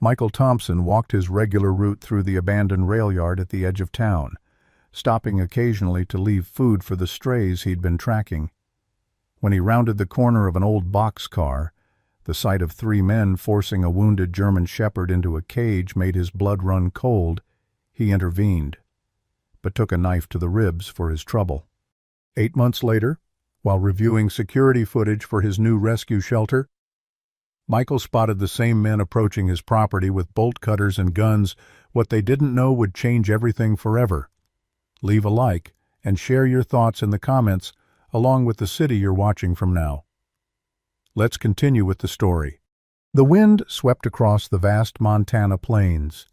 Michael Thompson walked his regular route through the abandoned rail yard at the edge of town, stopping occasionally to leave food for the strays he'd been tracking. When he rounded the corner of an old boxcar, the sight of 3 men forcing a wounded German shepherd into a cage made his blood run cold. He intervened, but took a knife to the ribs for his trouble. 8 months later, while reviewing security footage for his new rescue shelter, Michael spotted the same men approaching his property with bolt cutters and guns. What they didn't know would change everything forever. Leave a like and share your thoughts in the comments, along with the city you're watching from now. Let's continue with the story. The wind swept across the vast Montana plains,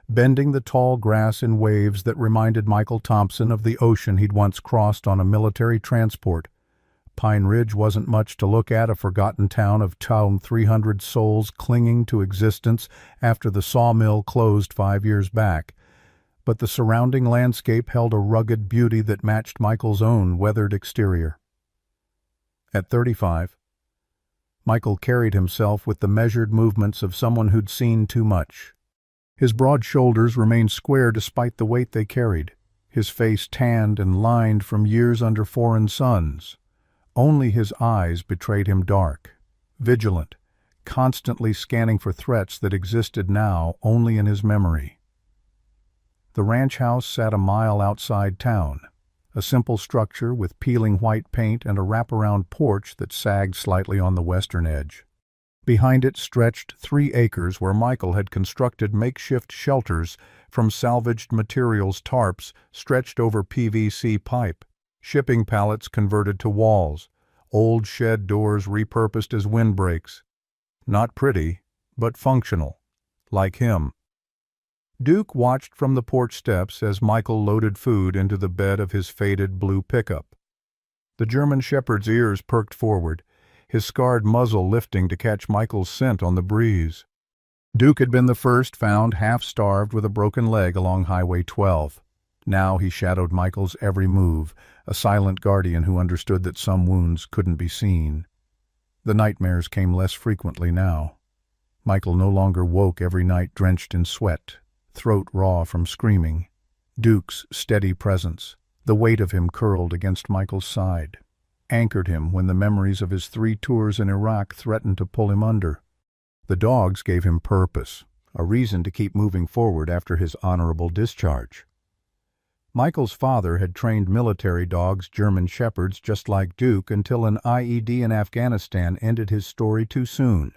bending the tall grass in waves that reminded Michael Thompson of the ocean he'd once crossed on a military transport. Pine Ridge wasn't much to look at, a forgotten town of 300 souls clinging to existence after the sawmill closed 5 years back. But the surrounding landscape held a rugged beauty that matched Michael's own weathered exterior. At 35, Michael carried himself with the measured movements of someone who'd seen too much. His broad shoulders remained square despite the weight they carried, his face tanned and lined from years under foreign suns. Only his eyes betrayed him dark, vigilant, constantly scanning for threats that existed now only in his memory. The ranch house sat a mile outside town, a simple structure with peeling white paint and a wraparound porch that sagged slightly on the western edge. Behind it stretched 3 acres where Michael had constructed makeshift shelters from salvaged materials, tarps stretched over PVC pipe, shipping pallets converted to walls, old shed doors repurposed as windbreaks. Not pretty, but functional, like him. Duke watched from the porch steps as Michael loaded food into the bed of his faded blue pickup. The German shepherd's ears perked forward, his scarred muzzle lifting to catch Michael's scent on the breeze. Duke had been the first found half-starved with a broken leg along Highway 12. Now he shadowed Michael's every move, a silent guardian who understood that some wounds couldn't be seen. The nightmares came less frequently now. Michael no longer woke every night drenched in sweat, throat raw from screaming. Duke's steady presence, the weight of him curled against Michael's side, anchored him when the memories of his 3 tours in Iraq threatened to pull him under. The dogs gave him purpose, a reason to keep moving forward after his honorable discharge. Michael's father had trained military dogs, German shepherds just like Duke, until an IED in Afghanistan ended his story too soon.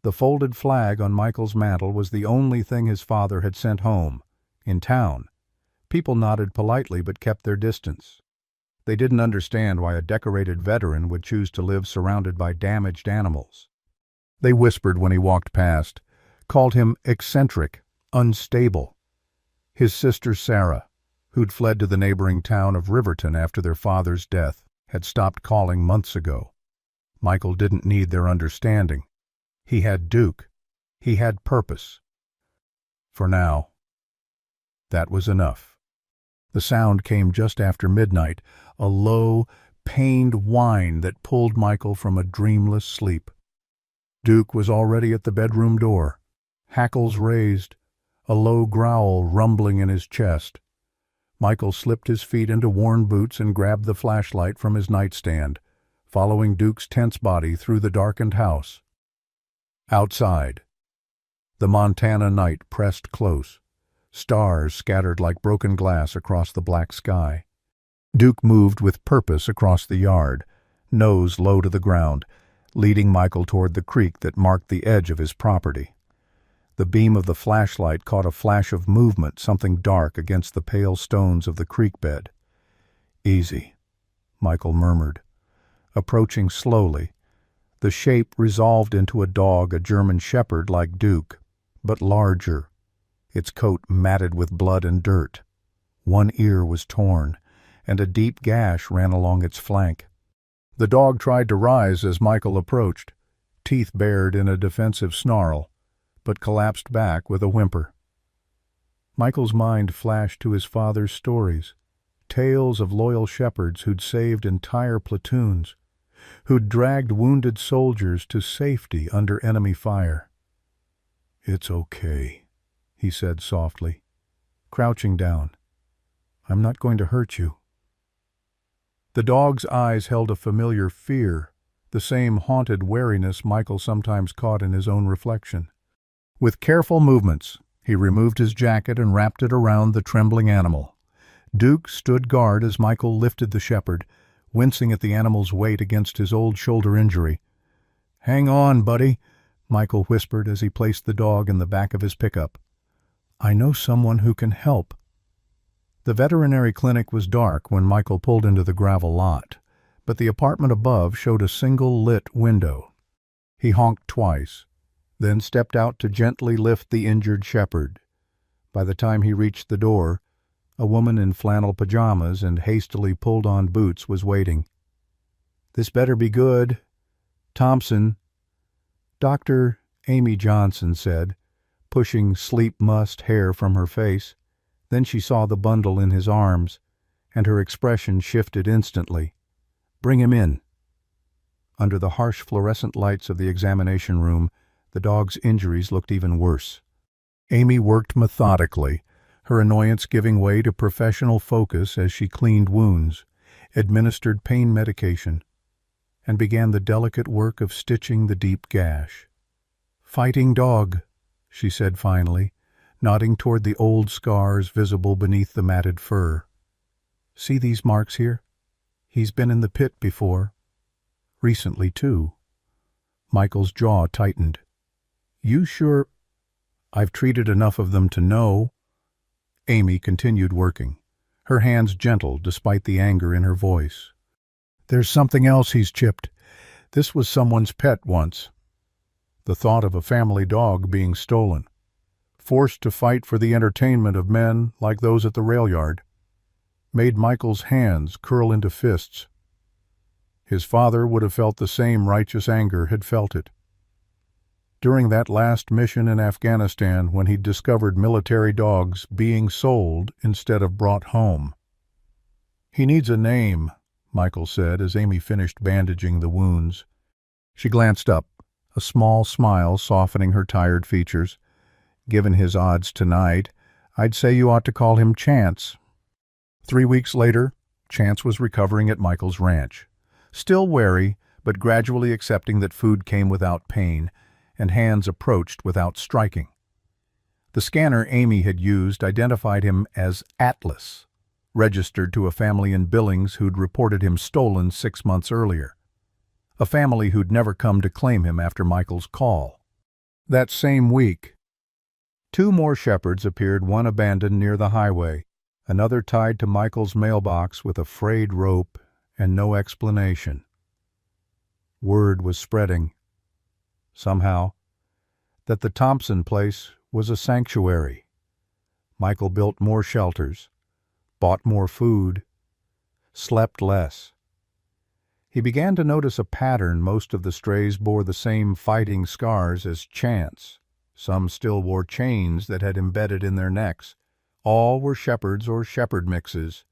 The folded flag on Michael's mantle was the only thing his father had sent home. In town, people nodded politely but kept their distance. They didn't understand why a decorated veteran would choose to live surrounded by damaged animals. They whispered when he walked past, called him eccentric, unstable. His sister Sarah, who'd fled to the neighboring town of Riverton after their father's death, had stopped calling months ago. Michael didn't need their understanding. He had Duke. He had purpose. For now. That was enough. The sound came just after midnight, a low, pained whine that pulled Michael from a dreamless sleep. Duke was already at the bedroom door, hackles raised, a low growl rumbling in his chest. Michael slipped his feet into worn boots and grabbed the flashlight from his nightstand, following Duke's tense body through the darkened house. Outside, the Montana night pressed close, stars scattered like broken glass across the black sky. Duke moved with purpose across the yard, nose low to the ground, leading Michael toward the creek that marked the edge of his property. The beam of the flashlight caught a flash of movement, something dark against the pale stones of the creek bed. "Easy," Michael murmured. Approaching slowly, the shape resolved into a dog, a German shepherd like Duke, but larger, its coat matted with blood and dirt. One ear was torn, and a deep gash ran along its flank. The dog tried to rise as Michael approached, teeth bared in a defensive snarl, but collapsed back with a whimper. Michael's mind flashed to his father's stories, tales of loyal shepherds who'd saved entire platoons, who'd dragged wounded soldiers to safety under enemy fire. "It's okay," he said softly, crouching down. "I'm not going to hurt you." The dog's eyes held a familiar fear, the same haunted wariness Michael sometimes caught in his own reflection. With careful movements, he removed his jacket and wrapped it around the trembling animal. Duke stood guard as Michael lifted the shepherd, wincing at the animal's weight against his old shoulder injury. "Hang on, buddy," Michael whispered as he placed the dog in the back of his pickup. "I know someone who can help." The veterinary clinic was dark when Michael pulled into the gravel lot, but the apartment above showed a single lit window. He honked twice, then stepped out to gently lift the injured shepherd. By the time he reached the door, a woman in flannel pajamas and hastily pulled-on boots was waiting. "This better be good. Thompson." "Dr. Amy Johnson," said, pushing sleep-mussed hair from her face. Then she saw the bundle in his arms, and her expression shifted instantly. "Bring him in." Under the harsh fluorescent lights of the examination room, the dog's injuries looked even worse. Amy worked methodically, her annoyance giving way to professional focus as she cleaned wounds, administered pain medication, and began the delicate work of stitching the deep gash. "Fighting dog," she said finally, nodding toward the old scars visible beneath the matted fur. "See these marks here? He's been in the pit before. Recently, too." Michael's jaw tightened. "You sure?" "I've treated enough of them to know." Amy continued working, her hands gentle despite the anger in her voice. "There's something else he's chipped. This was someone's pet once." The thought of a family dog being stolen, forced to fight for the entertainment of men like those at the rail yard, made Michael's hands curl into fists. His father would have felt the same righteous anger had felt it. During that last mission in Afghanistan when he discovered military dogs being sold instead of brought home. "He needs a name," Michael said as Amy finished bandaging the wounds. She glanced up, a small smile softening her tired features. "Given his odds tonight, I'd say you ought to call him Chance." 3 weeks later, Chance was recovering at Michael's ranch. Still wary, but gradually accepting that food came without pain, and hands approached without striking. The scanner Amy had used identified him as Atlas, registered to a family in Billings who'd reported him stolen 6 months earlier. A family who'd never come to claim him after Michael's call. That same week, 2 more shepherds appeared, one abandoned near the highway, another tied to Michael's mailbox with a frayed rope and no explanation. Word was spreading, somehow, that the Thompson place was a sanctuary. Michael built more shelters, bought more food, slept less. He began to notice a pattern. Most of the strays bore the same fighting scars as Chance. Some still wore chains that had embedded in their necks. All were shepherds or shepherd mixes.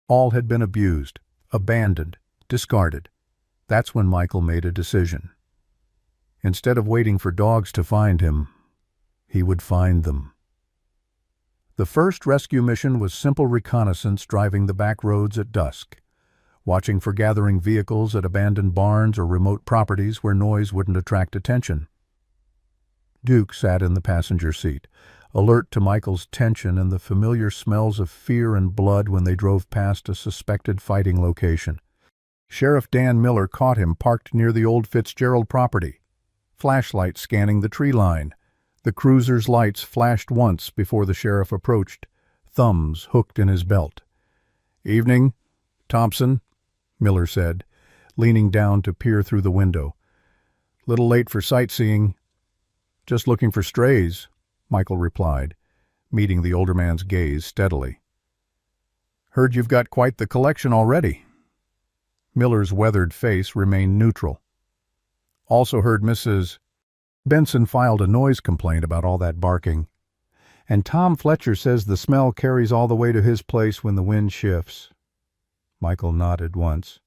All had been abused, abandoned, discarded. That's when Michael made a decision. Instead of waiting for dogs to find him, he would find them. The first rescue mission was simple reconnaissance driving the back roads at dusk, watching for gathering vehicles at abandoned barns or remote properties where noise wouldn't attract attention. Duke sat in the passenger seat, alert to Michael's tension and the familiar smells of fear and blood when they drove past a suspected fighting location. Sheriff Dan Miller caught him parked near the old Fitzgerald property, flashlight scanning the tree line. The cruiser's lights flashed once before the sheriff approached, thumbs hooked in his belt. "Evening, Thompson," Miller said, leaning down to peer through the window. "Little late for sightseeing." "Just looking for strays," Michael replied, meeting the older man's gaze steadily. "Heard you've got quite the collection already." Miller's weathered face remained neutral. "Also heard Mrs. Benson filed a noise complaint about all that barking. And Tom Fletcher says the smell carries all the way to his place when the wind shifts." Michael nodded once.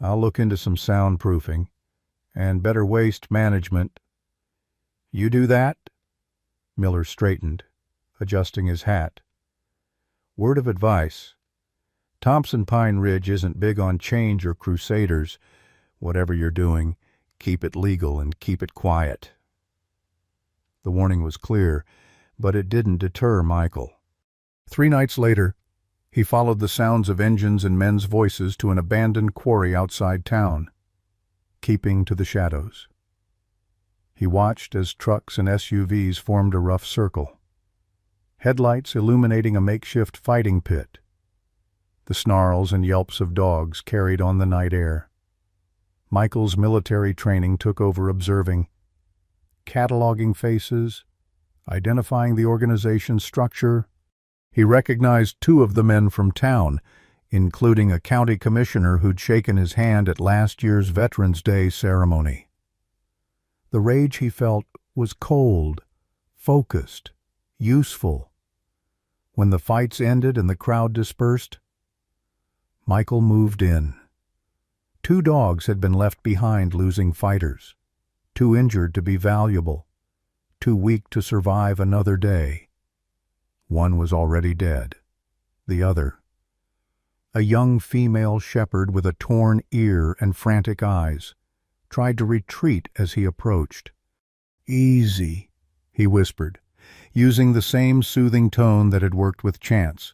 "I'll look into some soundproofing and better waste management." "You do that?" Miller straightened, adjusting his hat. Word of advice. Thompson Pine Ridge isn't big on change or crusaders. Whatever you're doing, keep it legal and keep it quiet. The warning was clear, but it didn't deter Michael. 3 nights later, he followed the sounds of engines and men's voices to an abandoned quarry outside town, keeping to the shadows. He watched as trucks and SUVs formed a rough circle, headlights illuminating a makeshift fighting pit. The snarls and yelps of dogs carried on the night air. Michael's military training took over, observing, cataloging faces, identifying the organization's structure. He recognized 2 of the men from town, including a county commissioner who'd shaken his hand at last year's Veterans Day ceremony. The rage he felt was cold, focused, useful. When the fights ended and the crowd dispersed, Michael moved in. 2 dogs had been left behind, losing fighters, too injured to be valuable, too weak to survive another day. One was already dead. The other, a young female shepherd with a torn ear and frantic eyes, tried to retreat as he approached. Easy, he whispered, using the same soothing tone that had worked with Chance.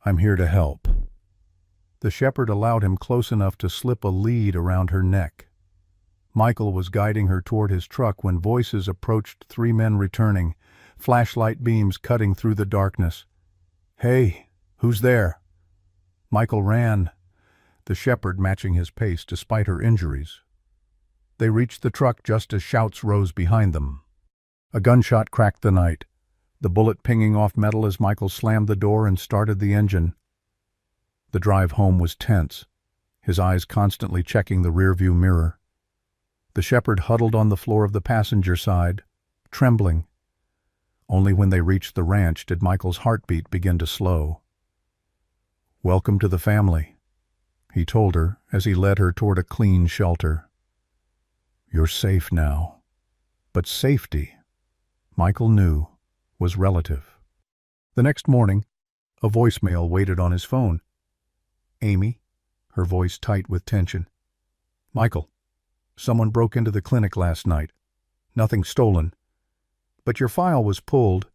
I'm here to help. The shepherd allowed him close enough to slip a lead around her neck. Michael was guiding her toward his truck when voices approached, 3 men returning, flashlight beams cutting through the darkness. Hey, who's there? Michael ran, the shepherd matching his pace despite her injuries. They reached the truck just as shouts rose behind them. A gunshot cracked the night, the bullet pinging off metal as Michael slammed the door and started the engine. The drive home was tense, his eyes constantly checking the rearview mirror. The shepherd huddled on the floor of the passenger side, trembling. Only when they reached the ranch did Michael's heartbeat begin to slow. Welcome to the family, he told her as he led her toward a clean shelter. You're safe now. But safety, Michael knew, was relative. The next morning, a voicemail waited on his phone. Amy, her voice tight with tension. Michael, someone broke into the clinic last night. Nothing stolen. But your file was pulled.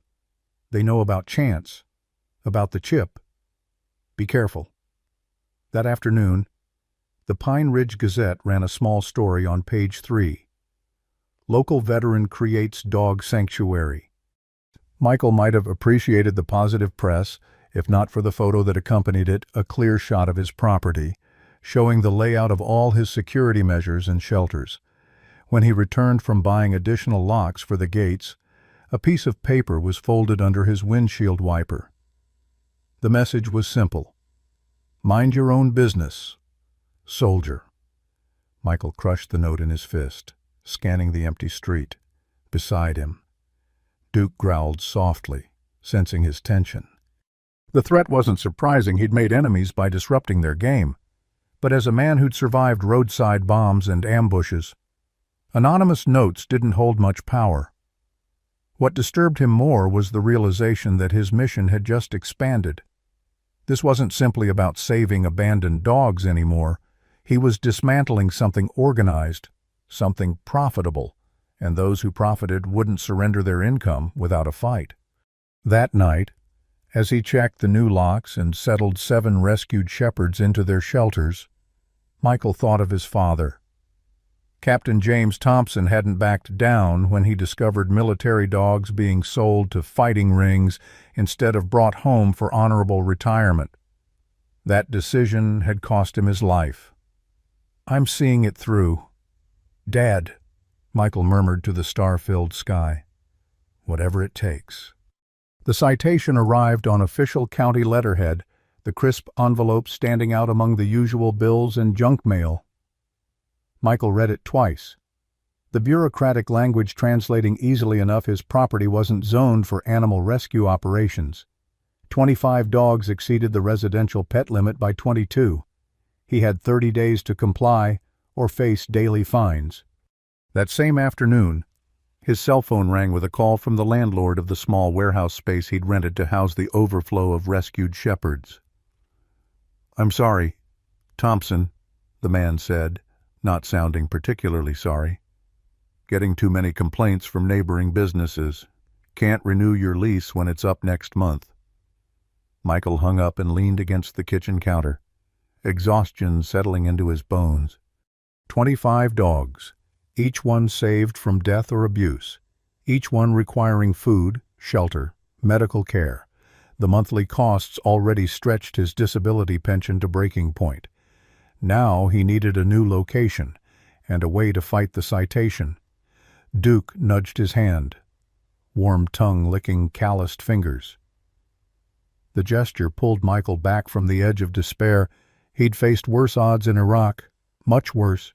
They know about Chance, about the chip. Be careful. That afternoon, the Pine Ridge Gazette ran a small story on page 3. Local veteran creates dog sanctuary. Michael might have appreciated the positive press, if not for the photo that accompanied it, a clear shot of his property, showing the layout of all his security measures and shelters. When he returned from buying additional locks for the gates, a piece of paper was folded under his windshield wiper. The message was simple. Mind your own business, soldier. Michael crushed the note in his fist, scanning the empty street. Beside him, Duke growled softly, sensing his tension. The threat wasn't surprising. He'd made enemies by disrupting their game. But as a man who'd survived roadside bombs and ambushes, anonymous notes didn't hold much power. What disturbed him more was the realization that his mission had just expanded. This wasn't simply about saving abandoned dogs anymore. He was dismantling something organized, something profitable, and those who profited wouldn't surrender their income without a fight. That night, as he checked the new locks and settled 7 rescued shepherds into their shelters, Michael thought of his father. Captain James Thompson hadn't backed down when he discovered military dogs being sold to fighting rings instead of brought home for honorable retirement. That decision had cost him his life. I'm seeing it through. Dad, Michael murmured to the star-filled sky. Whatever it takes. The citation arrived on official county letterhead, the crisp envelope standing out among the usual bills and junk mail. Michael read it twice, the bureaucratic language translating easily enough his property wasn't zoned for animal rescue operations. 25 dogs exceeded the residential pet limit by 22. He had 30 days to comply or face daily fines. That same afternoon, His cell phone rang with a call from the landlord of the small warehouse space he'd rented to house the overflow of rescued shepherds. "I'm sorry, Thompson," the man said, not sounding particularly sorry. "Getting too many complaints from neighboring businesses. Can't renew your lease when it's up next month." Michael hung up and leaned against the kitchen counter, exhaustion settling into his bones. 25 dogs, each one saved from death or abuse, each one requiring food, shelter, medical care. The monthly costs already stretched his disability pension to breaking point. Now he needed a new location and a way to fight the citation. Duke nudged his hand, warm tongue licking calloused fingers. The gesture pulled Michael back from the edge of despair. He'd faced worse odds in Iraq, much worse.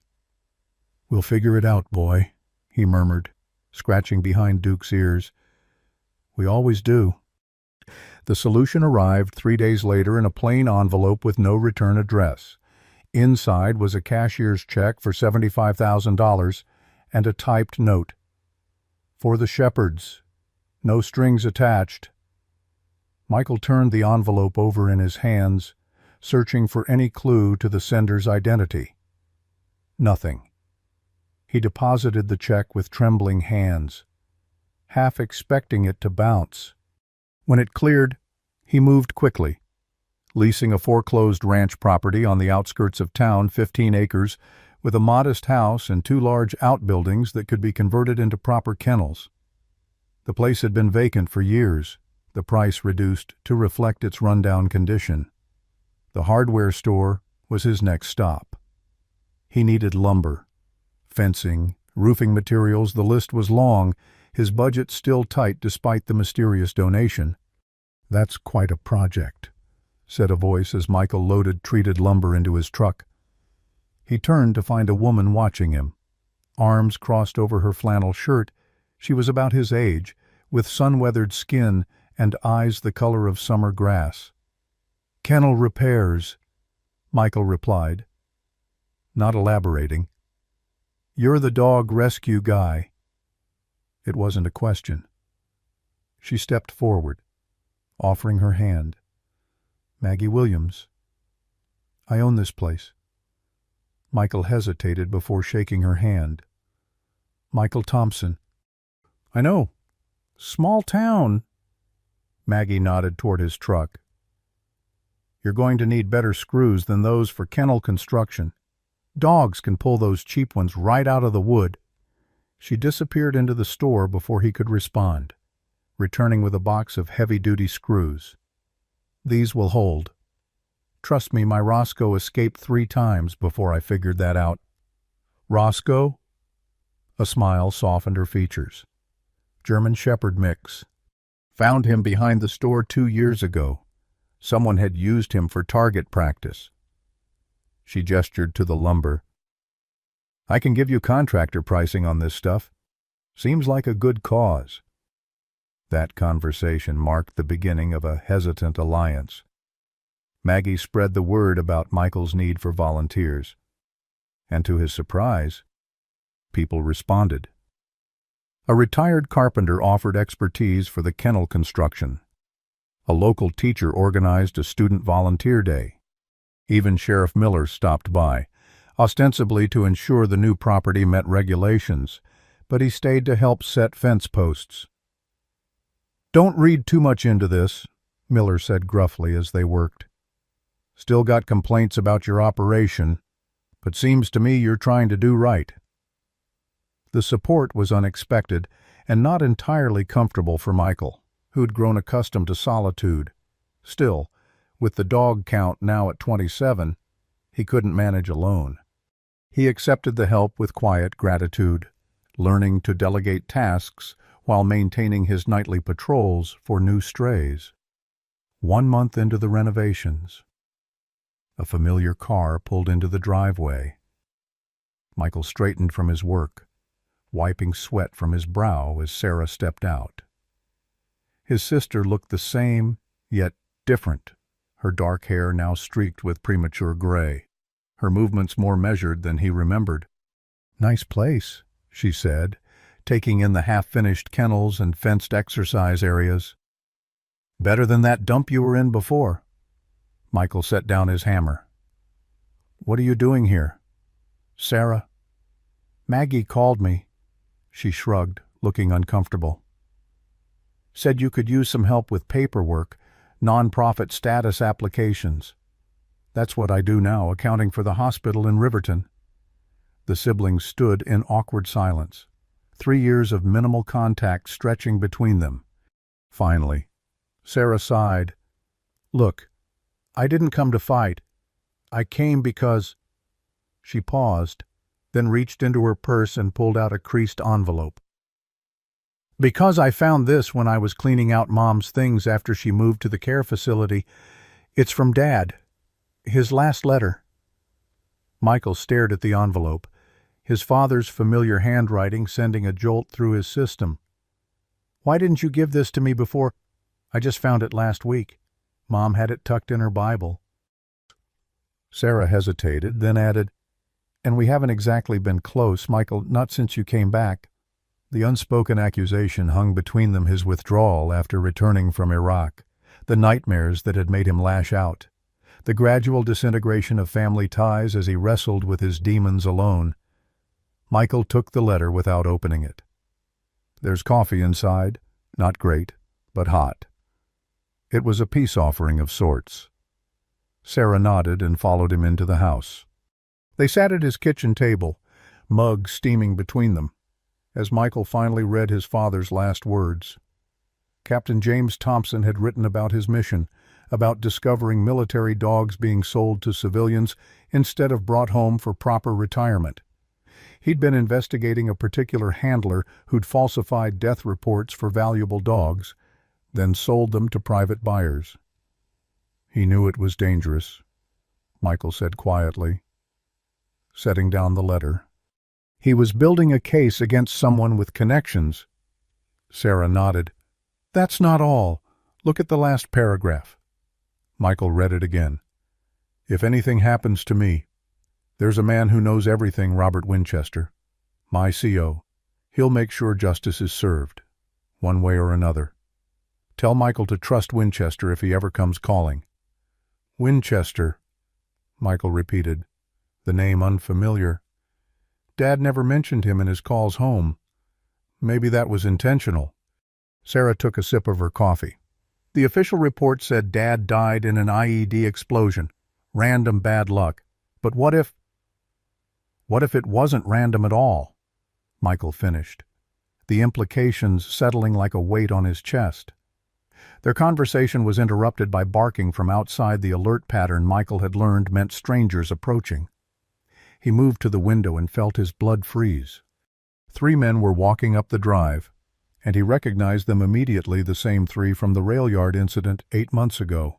"We'll figure it out, boy," he murmured, scratching behind Duke's ears. "We always do." The solution arrived 3 days later in a plain envelope with no return address. Inside was a cashier's check for $75,000 and a typed note. "For the shepherds. No strings attached." Michael turned the envelope over in his hands, searching for any clue to the sender's identity. Nothing. He deposited the check with trembling hands, half expecting it to bounce. When it cleared, he moved quickly, leasing a foreclosed ranch property on the outskirts of town, 15 acres, with a modest house and 2 large outbuildings that could be converted into proper kennels. The place had been vacant for years, the price reduced to reflect its rundown condition. The hardware store was his next stop. He needed lumber, fencing, roofing materials. The list was long, his budget still tight despite the mysterious donation. "That's quite a project," said a voice as Michael loaded treated lumber into his truck. He turned to find a woman watching him. Arms crossed over her flannel shirt, she was about his age, with sun-weathered skin and eyes the color of summer grass. "Kennel repairs," Michael replied, not elaborating. "You're the dog rescue guy." It wasn't a question. She stepped forward, offering her hand. "Maggie Williams. I own this place." Michael hesitated before shaking her hand. "Michael Thompson." "I know. Small town." Maggie nodded toward his truck. "You're going to need better screws than those for kennel construction. Dogs can pull those cheap ones right out of the wood." She disappeared into the store before he could respond, returning with a box of heavy-duty screws. "These will hold. Trust me, my Roscoe escaped 3 times before I figured that out." "Roscoe?" A smile softened her features. "German Shepherd mix. Found him behind the store 2 years ago. Someone had used him for target practice." She gestured to the lumber. "I can give you contractor pricing on this stuff. Seems like a good cause." That conversation marked the beginning of a hesitant alliance. Maggie spread the word about Michael's need for volunteers. And to his surprise, people responded. A retired carpenter offered expertise for the kennel construction. A local teacher organized a student volunteer day. Even Sheriff Miller stopped by, ostensibly to ensure the new property met regulations, but he stayed to help set fence posts. "Don't read too much into this," Miller said gruffly as they worked. "Still got complaints about your operation, but seems to me you're trying to do right." The support was unexpected and not entirely comfortable for Michael, who'd grown accustomed to solitude. Still, with the dog count now at 27, he couldn't manage alone. He accepted the help with quiet gratitude, learning to delegate tasks while maintaining his nightly patrols for new strays. 1 month into the renovations, a familiar car pulled into the driveway. Michael straightened from his work, wiping sweat from his brow as Sarah stepped out. His sister looked the same, yet different, her dark hair now streaked with premature gray, her movements more measured than he remembered. "Nice place," she said, taking in the half-finished kennels and fenced exercise areas. "Better than that dump you were in before." Michael set down his hammer. "What are you doing here?" "Sarah." "Maggie called me." She shrugged, looking uncomfortable. "Said you could use some help with paperwork, non-profit status applications." "That's what I do now, accounting for the hospital in Riverton." The siblings stood in awkward silence, 3 years of minimal contact stretching between them. Finally, Sarah sighed. "Look, I didn't come to fight. I came because—" She paused, then reached into her purse and pulled out a creased envelope. "Because I found this when I was cleaning out Mom's things after she moved to the care facility. It's from Dad. His last letter." Michael stared at the envelope, his father's familiar handwriting sending a jolt through his system. "Why didn't you give this to me before?" "I just found it last week. Mom had it tucked in her Bible." Sarah hesitated, then added, "And we haven't exactly been close, Michael, not since you came back." The unspoken accusation hung between them his withdrawal after returning from Iraq, the nightmares that had made him lash out, the gradual disintegration of family ties as he wrestled with his demons alone. Michael took the letter without opening it. "There's coffee inside, not great, but hot." It was a peace offering of sorts. Sarah nodded and followed him into the house. They sat at his kitchen table, mugs steaming between them, as Michael finally read his father's last words. Captain James Thompson had written about his mission, about discovering military dogs being sold to civilians instead of brought home for proper retirement. He'd been investigating a particular handler who'd falsified death reports for valuable dogs, then sold them to private buyers. "He knew it was dangerous," Michael said quietly, setting down the letter. "He was building a case against someone with connections." Sarah nodded. "That's not all. Look at the last paragraph." Michael read it again. "If anything happens to me, there's a man who knows everything, Robert Winchester, my CO. He'll make sure justice is served, one way or another. Tell Michael to trust Winchester if he ever comes calling." "Winchester," Michael repeated, the name unfamiliar. Dad never mentioned him in his calls home. Maybe that was intentional. Sarah took a sip of her coffee. "The official report said Dad died in an IED explosion. Random bad luck. But what if it wasn't random at all?" Michael finished, the implications settling like a weight on his chest. Their conversation was interrupted by barking from outside the alert pattern Michael had learned meant strangers approaching. He moved to the window and felt his blood freeze. 3 men were walking up the drive, and he recognized them immediately, the same 3 from the rail yard incident 8 months ago.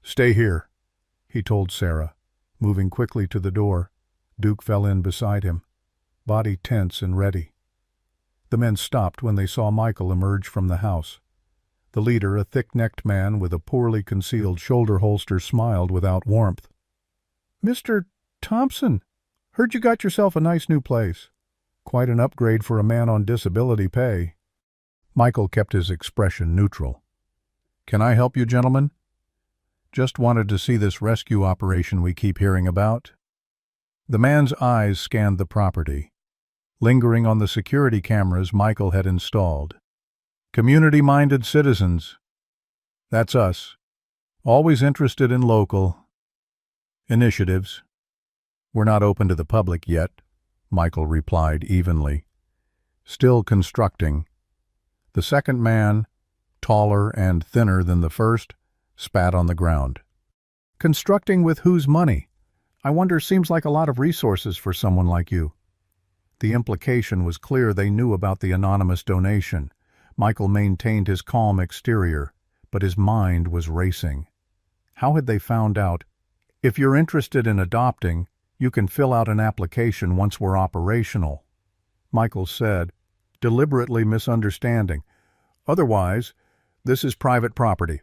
"Stay here," he told Sarah, moving quickly to the door. Duke fell in beside him, body tense and ready. The men stopped when they saw Michael emerge from the house. The leader, a thick-necked man with a poorly concealed shoulder holster, smiled without warmth. "Mr. Thompson, heard you got yourself a nice new place. Quite an upgrade for a man on disability pay." Michael kept his expression neutral. "Can I help you, gentlemen? Just wanted to see this rescue operation we keep hearing about." The man's eyes scanned the property, lingering on the security cameras Michael had installed. "Community-minded citizens. That's us. Always interested in local initiatives. We're not open to the public yet," Michael replied evenly. "Still constructing." The second man, taller and thinner than the first, spat on the ground. "Constructing with whose money? I wonder, seems like a lot of resources for someone like you." The implication was clear. They knew about the anonymous donation. Michael maintained his calm exterior, but his mind was racing. How had they found out? "If you're interested in adopting, you can fill out an application once we're operational," Michael said, deliberately misunderstanding. "Otherwise, this is private property."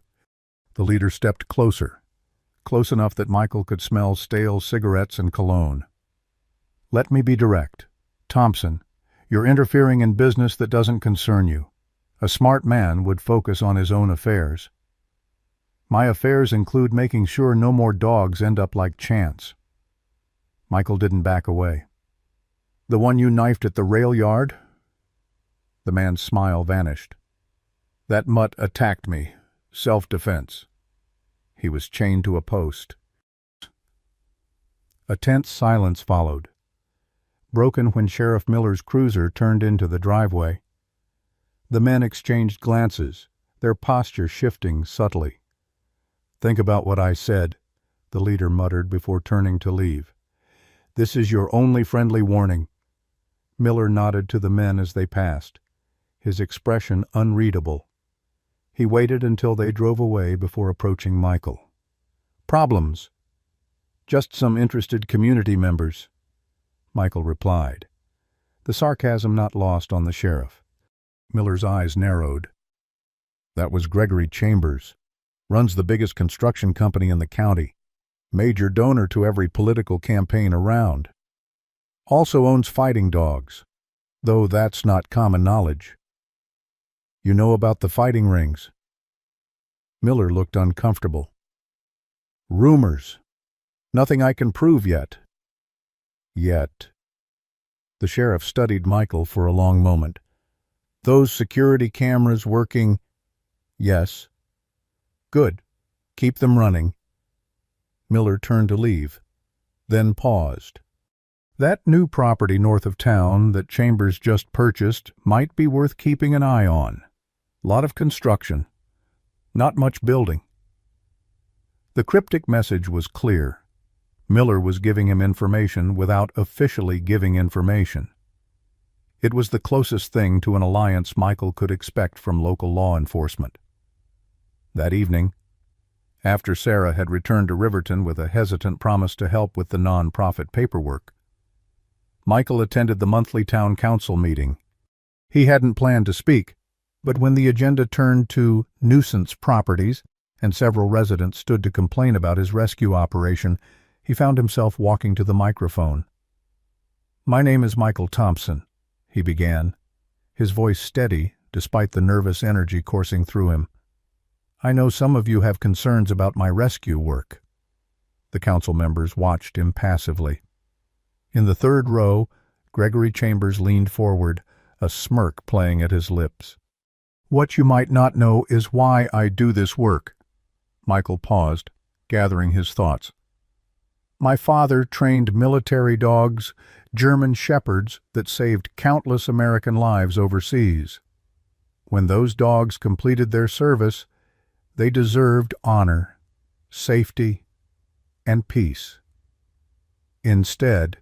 The leader stepped closer, close enough that Michael could smell stale cigarettes and cologne. "Let me be direct. Thompson, You're interfering in business that doesn't concern you. A smart man would focus on his own affairs. My affairs include making sure no more dogs end up like Chance. Michael didn't back away. The one you knifed at the rail yard? The man's smile vanished. That mutt attacked me. Self-defense. He was chained to a post. A tense silence followed, broken when Sheriff Miller's cruiser turned into the driveway. The men exchanged glances, their posture shifting subtly. "Think about what I said," the leader muttered before turning to leave. "This is your only friendly warning." Miller nodded to the men as they passed, his expression unreadable. He waited until they drove away before approaching Michael. "Problems? Just some interested community members," Michael replied, the sarcasm not lost on the sheriff. Miller's eyes narrowed. "That was Gregory Chambers. Runs the biggest construction company in the county. Major donor to every political campaign around. Also owns fighting dogs, though that's not common knowledge. You know about the fighting rings?" Miller looked uncomfortable. "Rumors. Nothing I can prove yet." "Yet." The sheriff studied Michael for a long moment. "Those security cameras working?" "Yes." "Good. Keep them running." Miller turned to leave, then paused. "That new property north of town that Chambers just purchased might be worth keeping an eye on. Lot of construction. Not much building." The cryptic message was clear. Miller was giving him information without officially giving information. It was the closest thing to an alliance Michael could expect from local law enforcement. That evening, after Sarah had returned to Riverton with a hesitant promise to help with the non-profit paperwork, Michael attended the monthly town council meeting. He hadn't planned to speak, but when the agenda turned to nuisance properties and several residents stood to complain about his rescue operation, he found himself walking to the microphone. "My name is Michael Thompson," he began, his voice steady despite the nervous energy coursing through him. "I know some of you have concerns about my rescue work." The council members watched impassively. In the third row, Gregory Chambers leaned forward, a smirk playing at his lips. "What you might not know is why I do this work." Michael paused, gathering his thoughts. "My father trained military dogs, German shepherds that saved countless American lives overseas. When those dogs completed their service, they deserved honor, safety, and peace. Instead,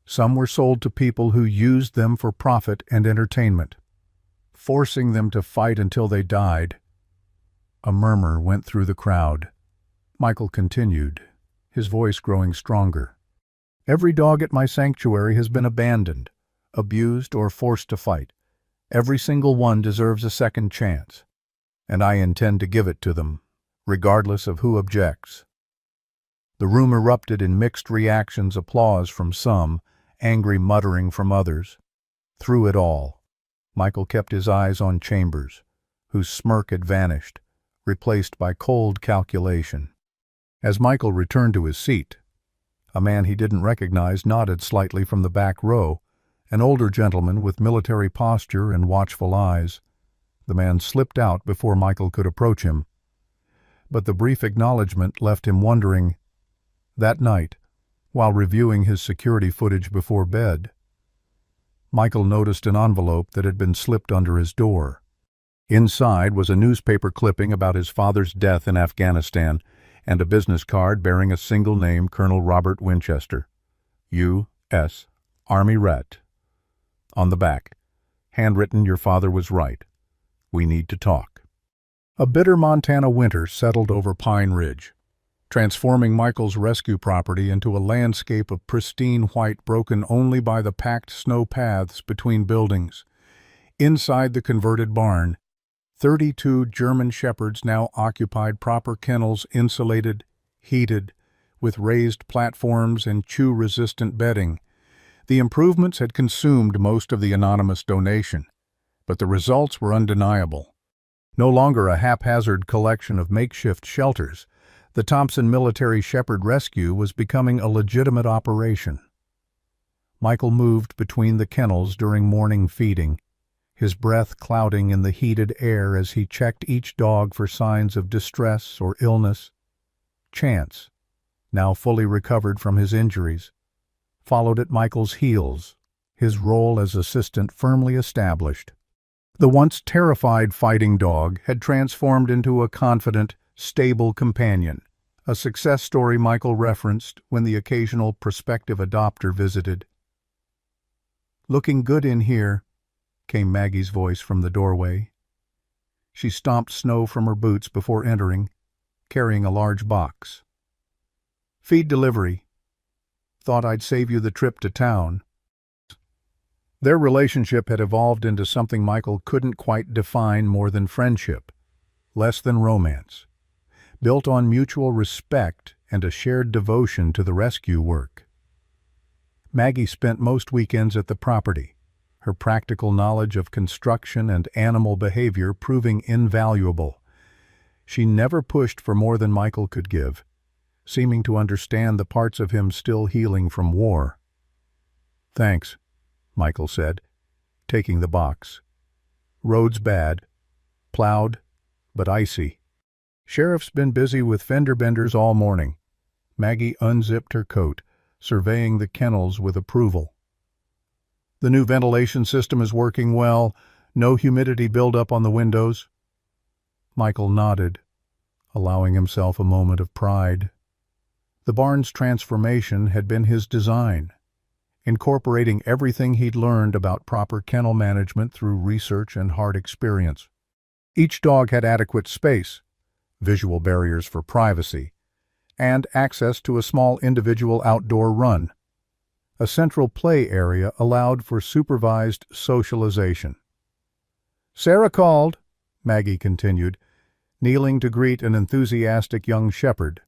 some were sold to people who used them for profit and entertainment, forcing them to fight until they died." A murmur went through the crowd. Michael continued, his voice growing stronger. "Every dog at my sanctuary has been abandoned, abused, or forced to fight. Every single one deserves a second chance, and I intend to give it to them, regardless of who objects." The room erupted in mixed reactions, applause from some, angry muttering from others. Through it all, Michael kept his eyes on Chambers, whose smirk had vanished, replaced by cold calculation. As Michael returned to his seat, a man he didn't recognize nodded slightly from the back row, an older gentleman with military posture and watchful eyes. The man slipped out before Michael could approach him, but the brief acknowledgement left him wondering. That night, while reviewing his security footage before bed, Michael noticed an envelope that had been slipped under his door. Inside was a newspaper clipping about his father's death in Afghanistan and a business card bearing a single name, Colonel Robert Winchester, U.S. Army Ret. On the back, handwritten, "Your father was right. We need to talk." A bitter Montana winter settled over Pine Ridge, transforming Michael's rescue property into a landscape of pristine white broken only by the packed snow paths between buildings. Inside the converted barn, 32 German shepherds now occupied proper kennels, insulated, heated, with raised platforms and chew-resistant bedding. The improvements had consumed most of the anonymous donation, but the results were undeniable. No longer a haphazard collection of makeshift shelters, the Thompson Military Shepherd Rescue was becoming a legitimate operation. Michael moved between the kennels during morning feeding, his breath clouding in the heated air as he checked each dog for signs of distress or illness. Chance, now fully recovered from his injuries, followed at Michael's heels, his role as assistant firmly established. The once terrified fighting dog had transformed into a confident, stable companion, a success story Michael referenced when the occasional prospective adopter visited. "Looking good in here," came Maggie's voice from the doorway. She stomped snow from her boots before entering, carrying a large box. "Feed delivery. Thought I'd save you the trip to town." Their relationship had evolved into something Michael couldn't quite define more than friendship, less than romance, built on mutual respect and a shared devotion to the rescue work. Maggie spent most weekends at the property, her practical knowledge of construction and animal behavior proving invaluable. She never pushed for more than Michael could give, seeming to understand the parts of him still healing from war. "Thanks," Michael said, taking the box. "Road's bad. Plowed, but icy. Sheriff's been busy with fender benders all morning." Maggie unzipped her coat, surveying the kennels with approval. "The new ventilation system is working well. No humidity buildup on the windows?" Michael nodded, allowing himself a moment of pride. The barn's transformation had been his design, incorporating everything he'd learned about proper kennel management through research and hard experience. Each dog had adequate space, visual barriers for privacy, and access to a small individual outdoor run. A central play area allowed for supervised socialization. "Sarah called," Maggie continued, kneeling to greet an enthusiastic young shepherd.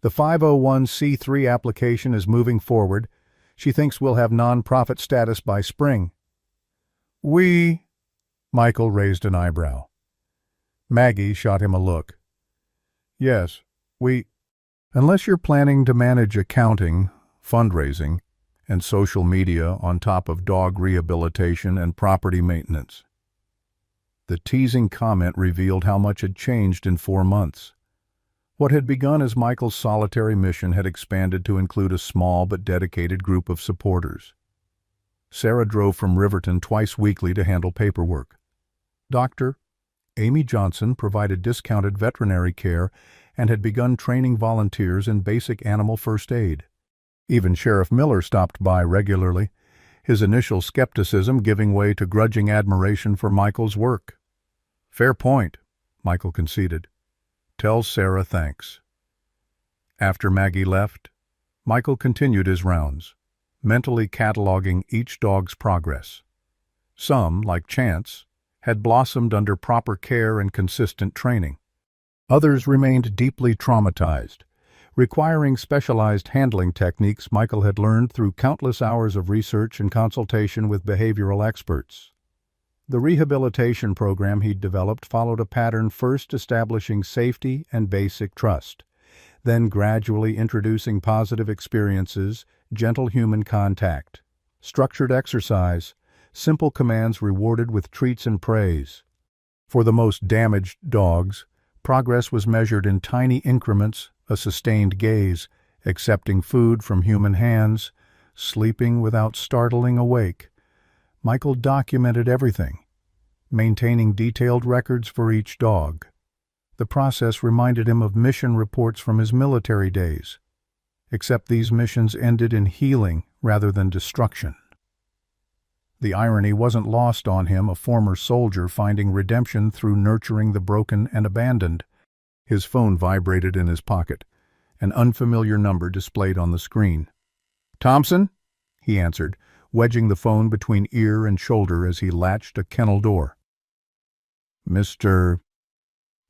"The 501c3 application is moving forward. She thinks we'll have non-profit status by spring." Michael raised an eyebrow. Maggie shot him a look. "Yes, unless you're planning to manage accounting, fundraising, and social media on top of dog rehabilitation and property maintenance." The teasing comment revealed how much had changed in 4 months. What had begun as Michael's solitary mission had expanded to include a small but dedicated group of supporters. Sarah drove from Riverton twice weekly to handle paperwork. Dr. Amy Johnson provided discounted veterinary care and had begun training volunteers in basic animal first aid. Even Sheriff Miller stopped by regularly, his initial skepticism giving way to grudging admiration for Michael's work. "Fair point," Michael conceded. "Tell Sarah thanks." After Maggie left, Michael continued his rounds, mentally cataloging each dog's progress. Some, like Chance, had blossomed under proper care and consistent training. Others remained deeply traumatized, requiring specialized handling techniques Michael had learned through countless hours of research and consultation with behavioral experts. The rehabilitation program he'd developed followed a pattern first establishing safety and basic trust, then gradually introducing positive experiences, gentle human contact, structured exercise, simple commands rewarded with treats and praise. For the most damaged dogs, progress was measured in tiny increments, a sustained gaze, accepting food from human hands, sleeping without startling awake. Michael documented everything, maintaining detailed records for each dog. The process reminded him of mission reports from his military days, except these missions ended in healing rather than destruction. The irony wasn't lost on him, a former soldier finding redemption through nurturing the broken and abandoned. His phone vibrated in his pocket, an unfamiliar number displayed on the screen. "Thompson?" he answered, wedging the phone between ear and shoulder as he latched a kennel door. "Mr.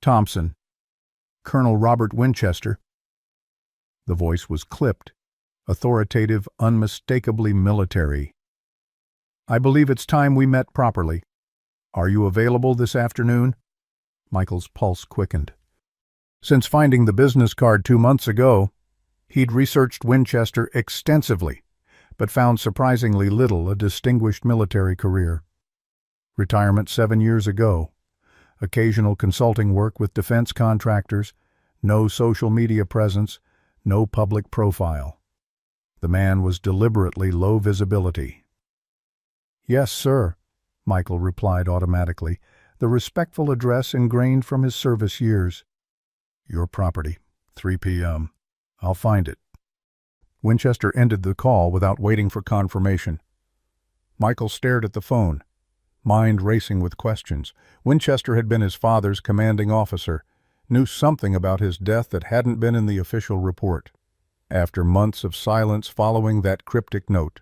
Thompson. Colonel Robert Winchester." The voice was clipped, authoritative, unmistakably military. "I believe it's time we met properly. Are you available this afternoon?" Michael's pulse quickened. Since finding the business card 2 months ago, he'd researched Winchester extensively, but found surprisingly little a distinguished military career. Retirement 7 years ago. Occasional consulting work with defense contractors, no social media presence, no public profile. The man was deliberately low visibility. "Yes, sir," Michael replied automatically, the respectful address ingrained from his service years. "Your property, 3 p.m. I'll find it." Winchester ended the call without waiting for confirmation. Michael stared at the phone, mind racing with questions. Winchester had been his father's commanding officer, knew something about his death that hadn't been in the official report. After months of silence following that cryptic note,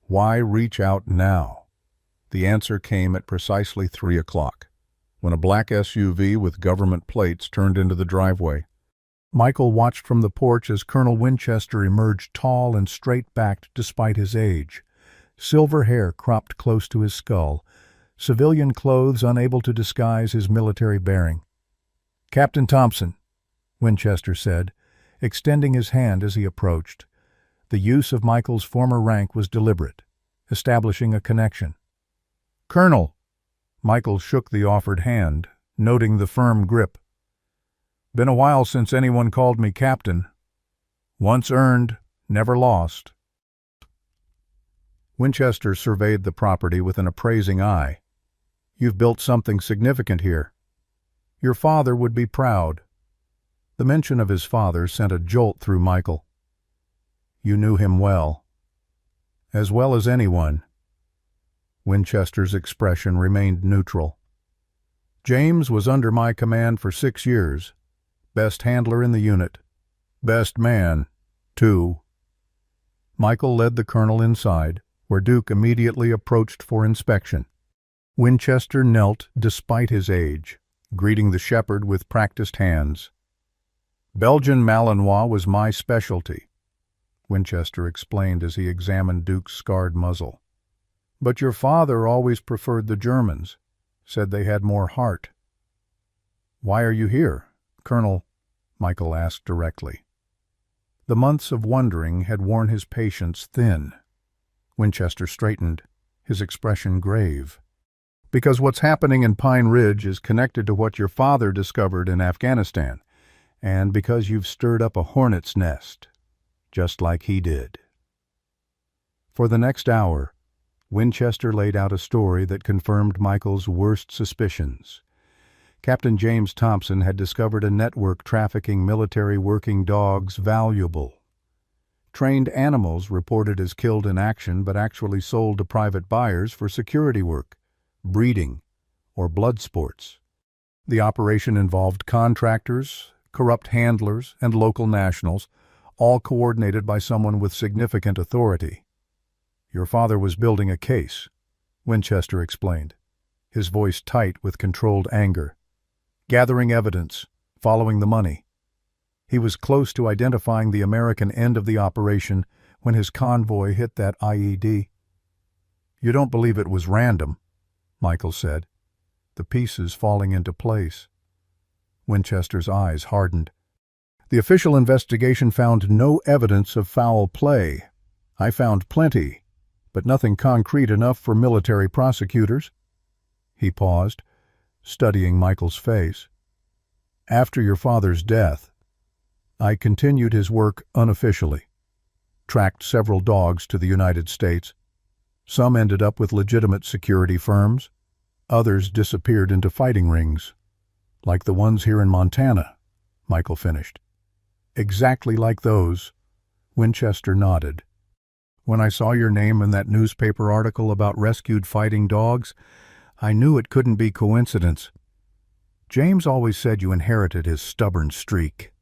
why reach out now? The answer came at precisely 3 o'clock, when a black SUV with government plates turned into the driveway. Michael watched from the porch as Colonel Winchester emerged tall and straight-backed despite his age. Silver hair cropped close to his skull, civilian clothes unable to disguise his military bearing. "Captain Thompson," Winchester said, extending his hand as he approached. The use of Michael's former rank was deliberate, establishing a connection. "Colonel," Michael shook the offered hand, noting the firm grip. "Been a while since anyone called me captain. Once earned, never lost." Winchester surveyed the property with an appraising eye. "You've built something significant here. Your father would be proud." The mention of his father sent a jolt through Michael. "You knew him well." "As well as anyone." Winchester's expression remained neutral. "James was under my command for 6 years. Best handler in the unit. Best man, too." Michael led the colonel inside, where Duke immediately approached for inspection. Winchester knelt despite his age, greeting the shepherd with practiced hands. "Belgian Malinois was my specialty," Winchester explained as he examined Duke's scarred muzzle. "But your father always preferred the Germans, said they had more heart." "Why are you here, Colonel?" Michael asked directly. The months of wondering had worn his patience thin. Winchester straightened, his expression grave. "Because what's happening in Pine Ridge is connected to what your father discovered in Afghanistan, and because you've stirred up a hornet's nest, just like he did." For the next hour, Winchester laid out a story that confirmed Michael's worst suspicions. Captain James Thompson had discovered a network trafficking military working dogs valuable. Trained animals reported as killed in action but actually sold to private buyers for security work, breeding, or blood sports. The operation involved contractors, corrupt handlers, and local nationals, all coordinated by someone with significant authority. "Your father was building a case," Winchester explained, his voice tight with controlled anger. "Gathering evidence, following the money. He was close to identifying the American end of the operation when his convoy hit that IED." "You don't believe it was random," Michael said, the pieces falling into place. Winchester's eyes hardened. "The official investigation found no evidence of foul play. I found plenty, but nothing concrete enough for military prosecutors." He paused, studying Michael's face. "After your father's death, I continued his work unofficially, tracked several dogs to the United States. Some ended up with legitimate security firms, others disappeared into fighting rings, like the ones here in Montana," Michael finished. "Exactly like those," Winchester nodded. "When I saw your name in that newspaper article about rescued fighting dogs, I knew it couldn't be coincidence. James always said you inherited his stubborn streak."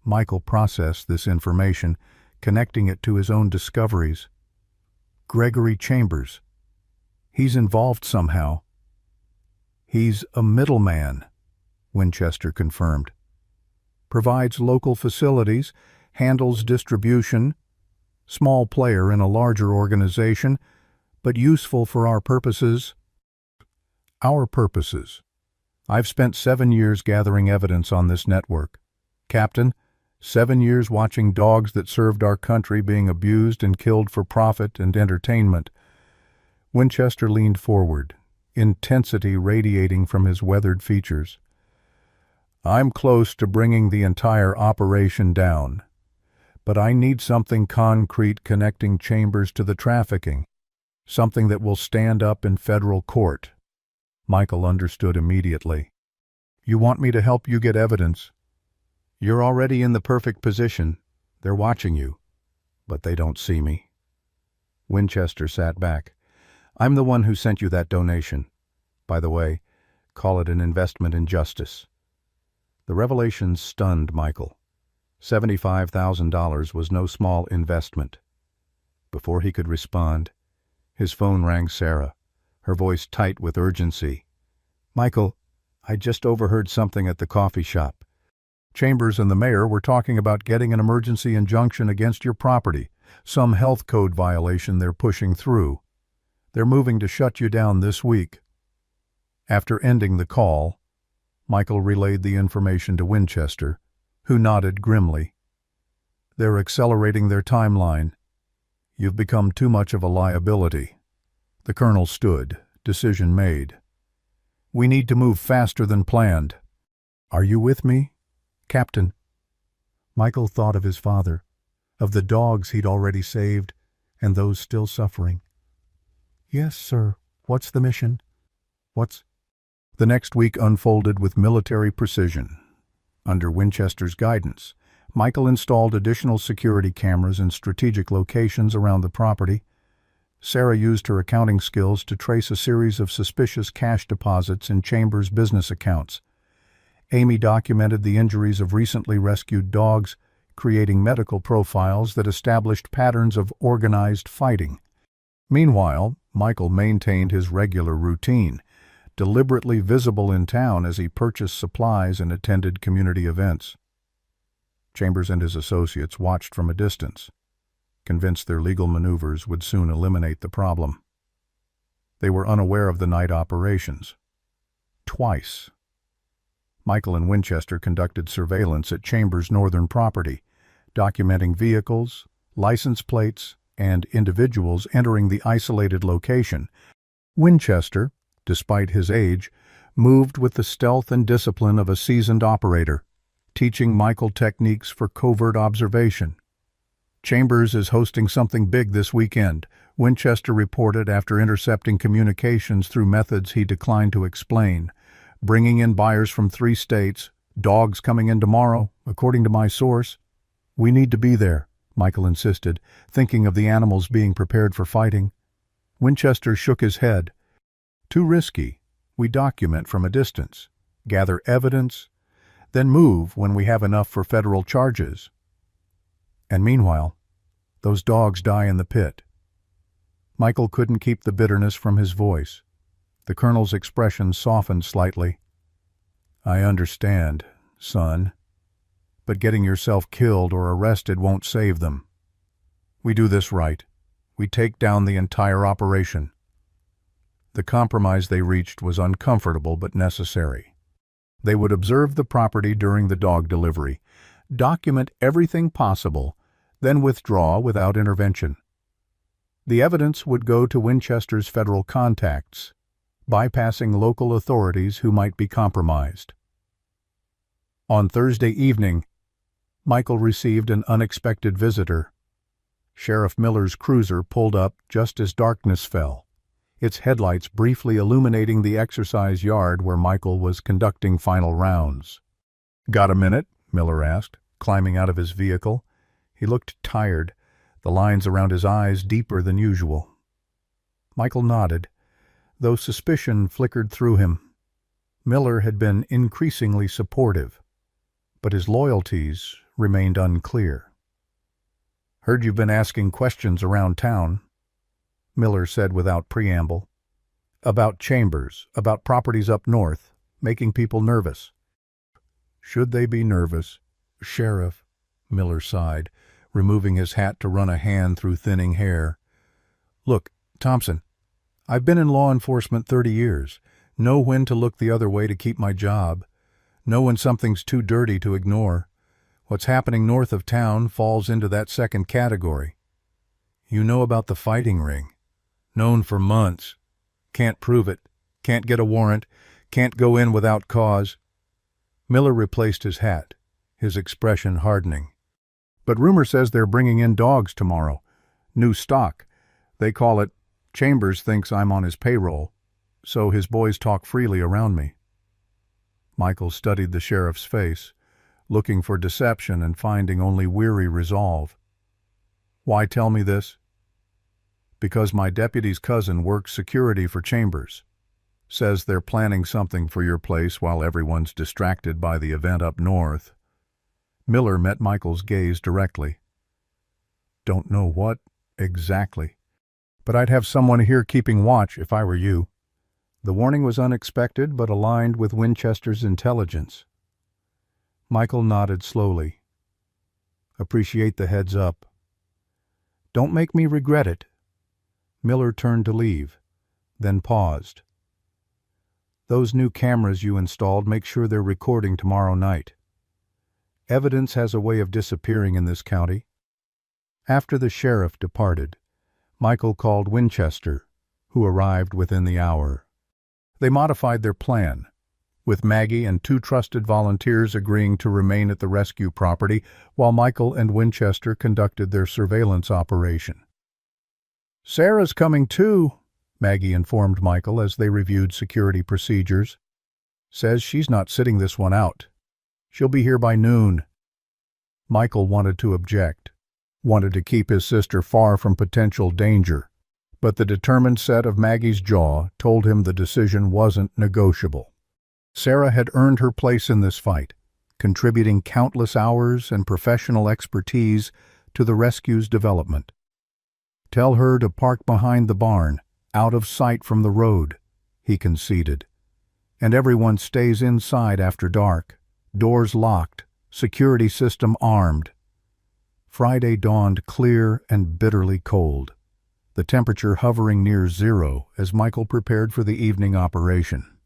Michael processed this information, connecting it to his own discoveries. Gregory Chambers. He's involved somehow. "He's a middleman," Winchester confirmed. "Provides local facilities, handles distribution, Small player in a larger organization, but useful for our purposes. Our purposes. I've spent 7 years gathering evidence on this network. Captain, 7 years watching dogs that served our country being abused and killed for profit and entertainment. Winchester leaned forward, intensity radiating from his weathered features. I'm close to bringing the entire operation down, but I need something concrete connecting Chambers to the trafficking, something that will stand up in federal court. Michael understood immediately. You want me to help you get evidence? You're already in the perfect position. They're watching you, but they don't see me. Winchester sat back. I'm the one who sent you that donation. By the way, call it an investment in justice. The revelation stunned Michael. $75,000 was no small investment. Before he could respond, his phone rang Sarah, her voice tight with urgency. Michael, I just overheard something at the coffee shop. Chambers and the mayor were talking about getting an emergency injunction against your property, some health code violation they're pushing through. They're moving to shut you down this week. After ending the call, Michael relayed the information to Winchester, who nodded grimly. They're accelerating their timeline. You've become too much of a liability. The colonel stood, decision made. We need to move faster than planned. Are you with me, Captain? Michael thought of his father, of the dogs he'd already saved, and those still suffering. Yes, sir. What's the mission? The next week unfolded with military precision. Under Winchester's guidance, Michael installed additional security cameras in strategic locations around the property. Sarah used her accounting skills to trace a series of suspicious cash deposits in Chambers' business accounts. Amy documented the injuries of recently rescued dogs, creating medical profiles that established patterns of organized fighting. Meanwhile, Michael maintained his regular routine, deliberately visible in town as he purchased supplies and attended community events. Chambers and his associates watched from a distance, convinced their legal maneuvers would soon eliminate the problem. They were unaware of the night operations. Twice. Michael and Winchester conducted surveillance at Chambers' northern property, documenting vehicles, license plates, and individuals entering the isolated location. Winchester, despite his age, moved with the stealth and discipline of a seasoned operator, teaching Michael techniques for covert observation. Chambers is hosting something big this weekend, Winchester reported after intercepting communications through methods he declined to explain. Bringing in buyers from 3 states, dogs coming in tomorrow, according to my source. We need to be there, Michael insisted, thinking of the animals being prepared for fighting. Winchester shook his head. Too risky. We document from a distance, gather evidence, then move when we have enough for federal charges. And meanwhile, those dogs die in the pit. Michael couldn't keep the bitterness from his voice. The colonel's expression softened slightly. I understand, son, but getting yourself killed or arrested won't save them. We do this right. We take down the entire operation. The compromise they reached was uncomfortable but necessary. They would observe the property during the dog delivery, document everything possible, then withdraw without intervention. The evidence would go to Winchester's federal contacts, bypassing local authorities who might be compromised. On Thursday evening, Michael received an unexpected visitor. Sheriff Miller's cruiser pulled up just as darkness fell, its headlights briefly illuminating the exercise yard where Michael was conducting final rounds. Got a minute? Miller asked, climbing out of his vehicle. He looked tired, the lines around his eyes deeper than usual. Michael nodded, though suspicion flickered through him. Miller had been increasingly supportive, but his loyalties remained unclear. Heard you've been asking questions around town, Miller said without preamble. About Chambers, about properties up north, making people nervous. Should they be nervous? Sheriff, Miller sighed. removing his hat to run a hand through thinning hair. "Look, Thompson, I've been in law enforcement 30 years. Know when to look the other way to keep my job. Know when something's too dirty to ignore. What's happening north of town falls into that second category. You know about the fighting ring. Known for months. Can't prove it. Can't get a warrant. Can't go in without cause." Miller replaced his hat, his expression hardening. "But rumor says they're bringing in dogs tomorrow. New stock. They call it. Chambers thinks I'm on his payroll, so his boys talk freely around me." Michael studied the sheriff's face, looking for deception and finding only weary resolve. "Why tell me this?" "Because my deputy's cousin works security for Chambers. Says they're planning something for your place while everyone's distracted by the event up north." Miller met Michael's gaze directly. "Don't know what exactly, but I'd have someone here keeping watch if I were you." The warning was unexpected but aligned with Winchester's intelligence. Michael nodded slowly. "Appreciate the heads up." "Don't make me regret it." Miller turned to leave, then paused. "Those new cameras you installed, make sure they're recording tomorrow night. Evidence has a way of disappearing in this county." After the sheriff departed, Michael called Winchester, who arrived within the hour. They modified their plan, with Maggie and 2 trusted volunteers agreeing to remain at the rescue property while Michael and Winchester conducted their surveillance operation. "Sarah's coming too," Maggie informed Michael as they reviewed security procedures. "Says she's not sitting this one out. She'll be here by noon." Michael wanted to object, wanted to keep his sister far from potential danger, but the determined set of Maggie's jaw told him the decision wasn't negotiable. Sarah had earned her place in this fight, contributing countless hours and professional expertise to the rescue's development. "Tell her to park behind the barn, out of sight from the road," he conceded. "And everyone stays inside after dark, doors locked, security system armed." Friday dawned clear and bitterly cold, the temperature hovering near 0 as Michael prepared for the evening operation.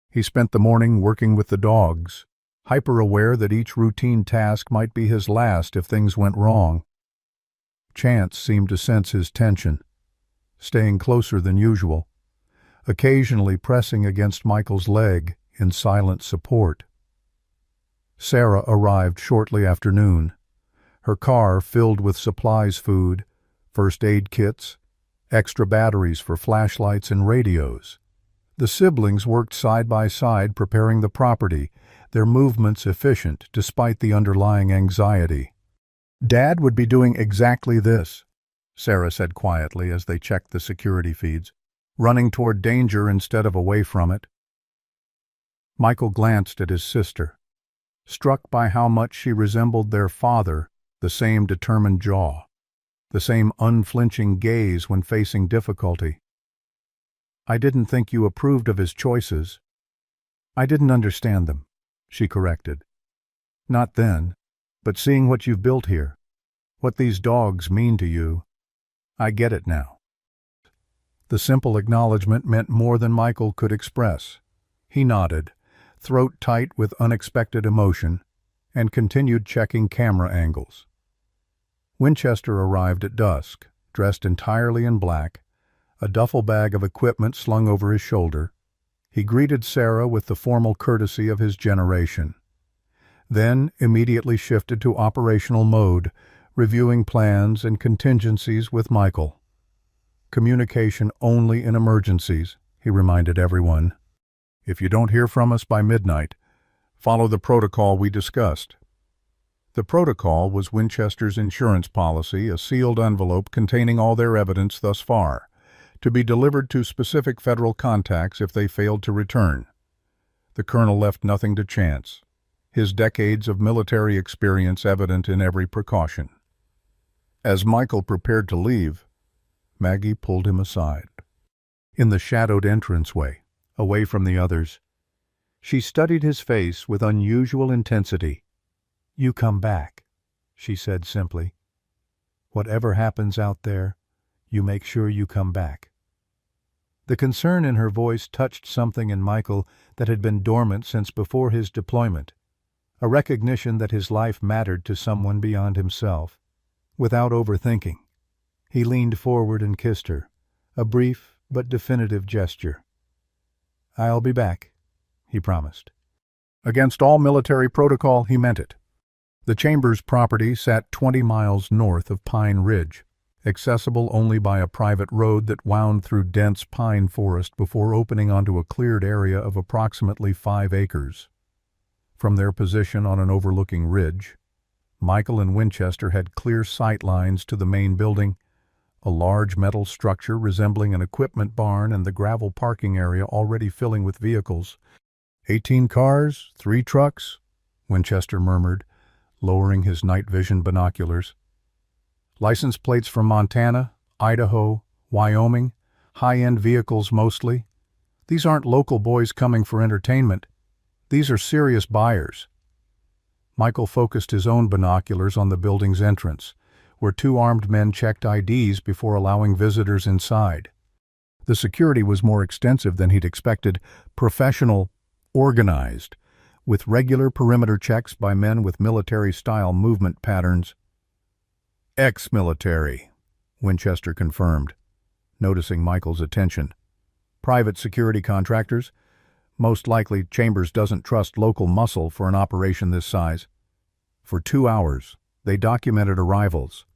He spent the morning working with the dogs, hyper-aware that each routine task might be his last if things went wrong. Chance seemed to sense his tension, staying closer than usual, occasionally pressing against Michael's leg in silent support. Sarah arrived shortly after noon, her car filled with supplies, food, first aid kits, extra batteries for flashlights and radios. The siblings worked side by side preparing the property, their movements efficient despite the underlying anxiety. "Dad would be doing exactly this," Sarah said quietly as they checked the security feeds, "running toward danger instead of away from it." Michael glanced at his sister, struck by how much she resembled their father, the same determined jaw, the same unflinching gaze when facing difficulty. "I didn't think you approved of his choices." "I didn't understand them," she corrected. "Not then, but seeing what you've built here, what these dogs mean to you, I get it now." The simple acknowledgement meant more than Michael could express. He nodded, throat tight with unexpected emotion, and continued checking camera angles. Winchester arrived at dusk, dressed entirely in black, a duffel bag of equipment slung over his shoulder. He greeted Sarah with the formal courtesy of his generation, then immediately shifted to operational mode, reviewing plans and contingencies with Michael. "Communication only in emergencies," he reminded everyone. "If you don't hear from us by midnight, follow the protocol we discussed." The protocol was Winchester's insurance policy, a sealed envelope containing all their evidence thus far, to be delivered to specific federal contacts if they failed to return. The colonel left nothing to chance, his decades of military experience evident in every precaution. As Michael prepared to leave, Maggie pulled him aside. In the shadowed entranceway, away from the others, she studied his face with unusual intensity. "You come back," she said simply. Whatever happens out there, you make sure you come back." The concern in her voice touched something in Michael that had been dormant since before his deployment, a recognition that his life mattered to someone beyond himself. Without overthinking, he leaned forward and kissed her, a brief but definitive gesture. "I'll be back," he promised. Against all military protocol, he meant it. The Chambers property sat 20 miles north of Pine Ridge, accessible only by a private road that wound through dense pine forest before opening onto a cleared area of approximately 5 acres. From their position on an overlooking ridge, Michael and Winchester had clear sight lines to the main building, a large metal structure resembling an equipment barn and the gravel parking area already filling with vehicles. 18 cars, 3 trucks, Winchester murmured, lowering his night vision binoculars. License plates from Montana, Idaho, Wyoming, high-end vehicles mostly. These aren't local boys coming for entertainment. These are serious buyers. Michael focused his own binoculars on the building's entrance, where 2 armed men checked IDs before allowing visitors inside. The security was more extensive than he'd expected, professional, organized, with regular perimeter checks by men with military-style movement patterns. "Ex-military," Winchester confirmed, noticing Michael's attention. "Private security contractors. Most likely Chambers doesn't trust local muscle for an operation this size." For 2 hours, they documented arrivals,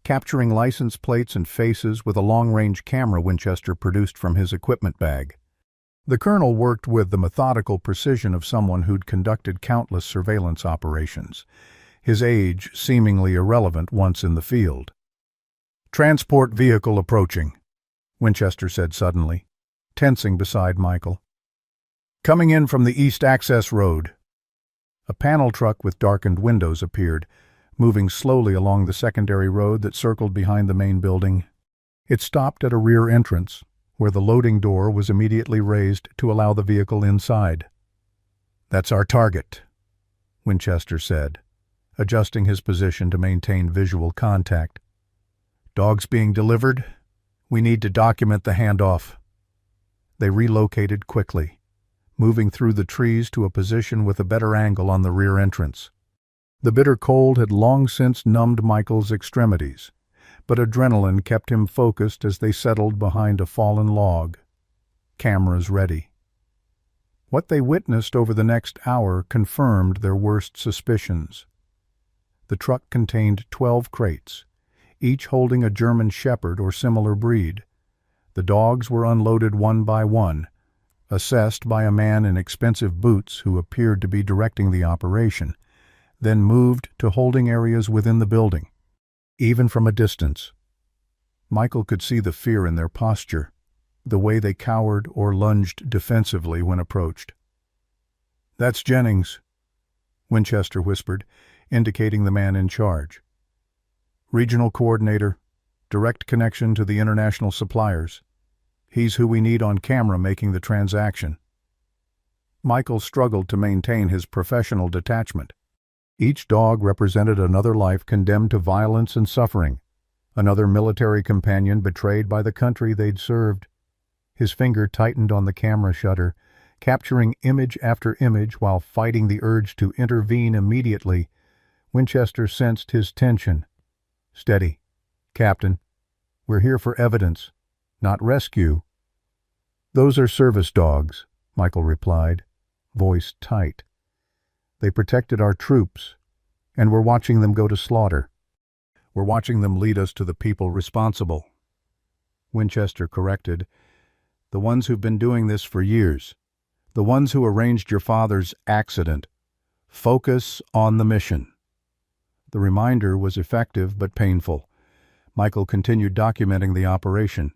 capturing license plates and faces with a long-range camera Winchester produced from his equipment bag. The colonel worked with the methodical precision of someone who'd conducted countless surveillance operations, his age seemingly irrelevant once in the field. "Transport vehicle approaching," Winchester said suddenly, tensing beside Michael. "Coming in from the East Access Road." A panel truck with darkened windows appeared, moving slowly along the secondary road that circled behind the main building. It stopped at a rear entrance, where the loading door was immediately raised to allow the vehicle inside. "That's our target," Winchester said, adjusting his position to maintain visual contact. "Dogs being delivered. We need to document the handoff." They relocated quickly, moving through the trees to a position with a better angle on the rear entrance. The bitter cold had long since numbed Michael's extremities, but adrenaline kept him focused as they settled behind a fallen log, cameras ready. What they witnessed over the next hour confirmed their worst suspicions. The truck contained 12 crates, each holding a German Shepherd or similar breed. The dogs were unloaded one by one, assessed by a man in expensive boots who appeared to be directing the operation, then moved to holding areas within the building. Even from a distance, Michael could see the fear in their posture, the way they cowered or lunged defensively when approached. "That's Jennings," Winchester whispered, indicating the man in charge. "Regional coordinator, direct connection to the international suppliers. He's who we need on camera making the transaction." Michael struggled to maintain his professional detachment. Each dog represented another life condemned to violence and suffering, another military companion betrayed by the country they'd served. His finger tightened on the camera shutter, capturing image after image while fighting the urge to intervene immediately. Winchester sensed his tension. "Steady, Captain. We're here for evidence, not rescue." "Those are service dogs," Michael replied, voice tight. "They protected our troops, and we're watching them go to slaughter. We're watching them lead us to the people responsible." Winchester corrected. "The ones who've been doing this for years. The ones who arranged your father's accident. Focus on the mission." The reminder was effective but painful. Michael continued documenting the operation,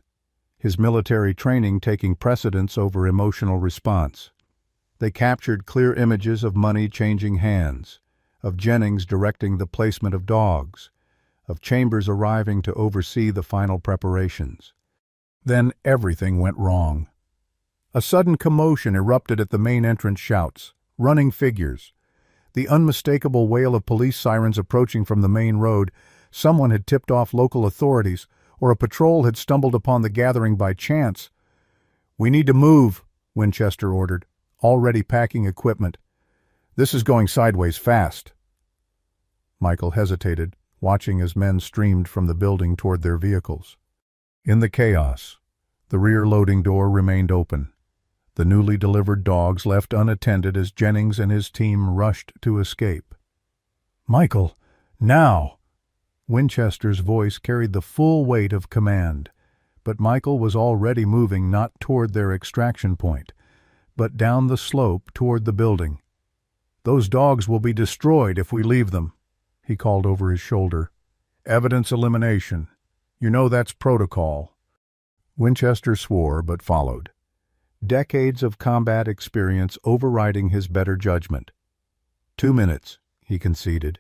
his military training taking precedence over emotional response. They captured clear images of money changing hands, of Jennings directing the placement of dogs, of Chambers arriving to oversee the final preparations. Then everything went wrong. A sudden commotion erupted at the main entrance. Shouts, running figures, the unmistakable wail of police sirens approaching from the main road. Someone had tipped off local authorities, or a patrol had stumbled upon the gathering by chance. "We need to move," Winchester ordered, already packing equipment. "This is going sideways fast." Michael hesitated, watching as men streamed from the building toward their vehicles. In the chaos, the rear loading door remained open. The newly delivered dogs left unattended as Jennings and his team rushed to escape. "Michael, now!" Winchester's voice carried the full weight of command, but Michael was already moving not toward their extraction point, but down the slope toward the building. "Those dogs will be destroyed if we leave them," he called over his shoulder. "Evidence elimination. You know that's protocol." Winchester swore but followed, decades of combat experience overriding his better judgment. 2 minutes, he conceded.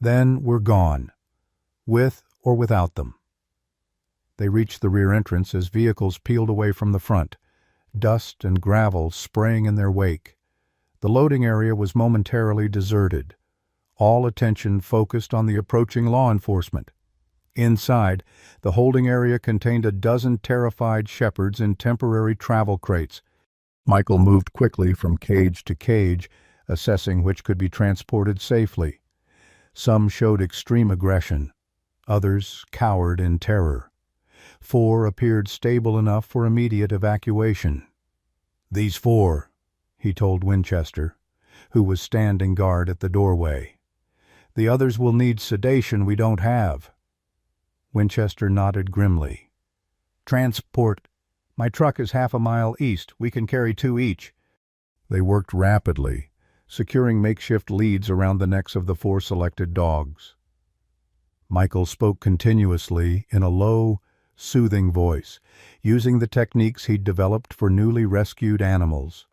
"Then we're gone, with or without them." They reached the rear entrance as vehicles peeled away from the front, dust and gravel spraying in their wake. The loading area was momentarily deserted, all attention focused on the approaching law enforcement. Inside, the holding area contained a dozen terrified shepherds in temporary travel crates. Michael moved quickly from cage to cage, assessing which could be transported safely. Some showed extreme aggression. Others cowered in terror. 4 appeared stable enough for immediate evacuation. "These 4, he told Winchester, who was standing guard at the doorway. "The others will need sedation we don't have." Winchester nodded grimly. "Transport. My truck is half a mile east. We can carry 2 each." They worked rapidly, securing makeshift leads around the necks of the 4 selected dogs. Michael spoke continuously in a low, soothing voice, using the techniques he'd developed for newly rescued animals.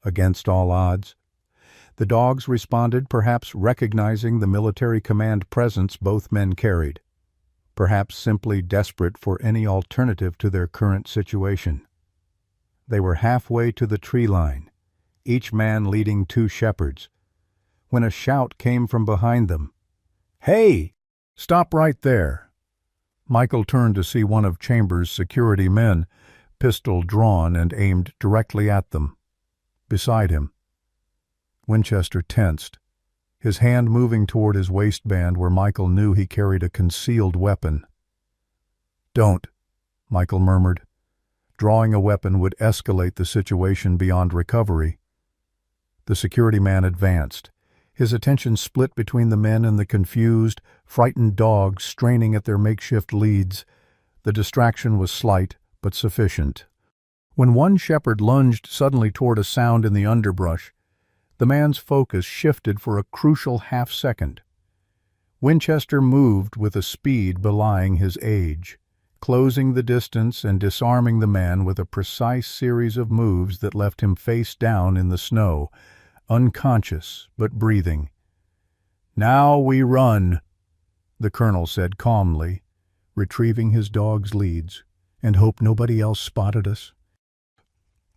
Against all odds, the dogs responded, perhaps recognizing the military command presence both men carried, perhaps simply desperate for any alternative to their current situation. They were halfway to the tree line, each man leading 2 shepherds, when a shout came from behind them. "Hey! Stop right there!" Michael turned to see one of Chambers' security men, pistol drawn and aimed directly at them. Beside him, Winchester tensed, his hand moving toward his waistband where Michael knew he carried a concealed weapon. "Don't," Michael murmured. Drawing a weapon would escalate the situation beyond recovery. The security man advanced, his attention split between the men and the confused, frightened dogs straining at their makeshift leads. The distraction was slight, but sufficient. When one shepherd lunged suddenly toward a sound in the underbrush, the man's focus shifted for a crucial half-second. Winchester moved with a speed belying his age, closing the distance and disarming the man with a precise series of moves that left him face down in the snow, unconscious but breathing. "Now we run," the colonel said calmly, retrieving his dog's leads, "and hope nobody else spotted us."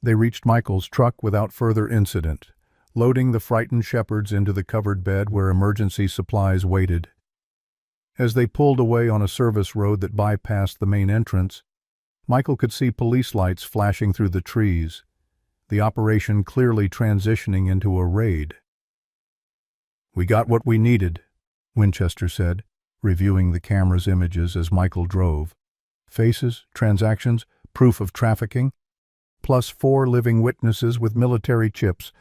They reached Michael's truck without further incident, loading the frightened shepherds into the covered bed where emergency supplies waited. As they pulled away on a service road that bypassed the main entrance, Michael could see police lights flashing through the trees, the operation clearly transitioning into a raid. "We got what we needed," Winchester said, reviewing the camera's images as Michael drove. "Faces, transactions, proof of trafficking, plus 4 living witnesses with military chips,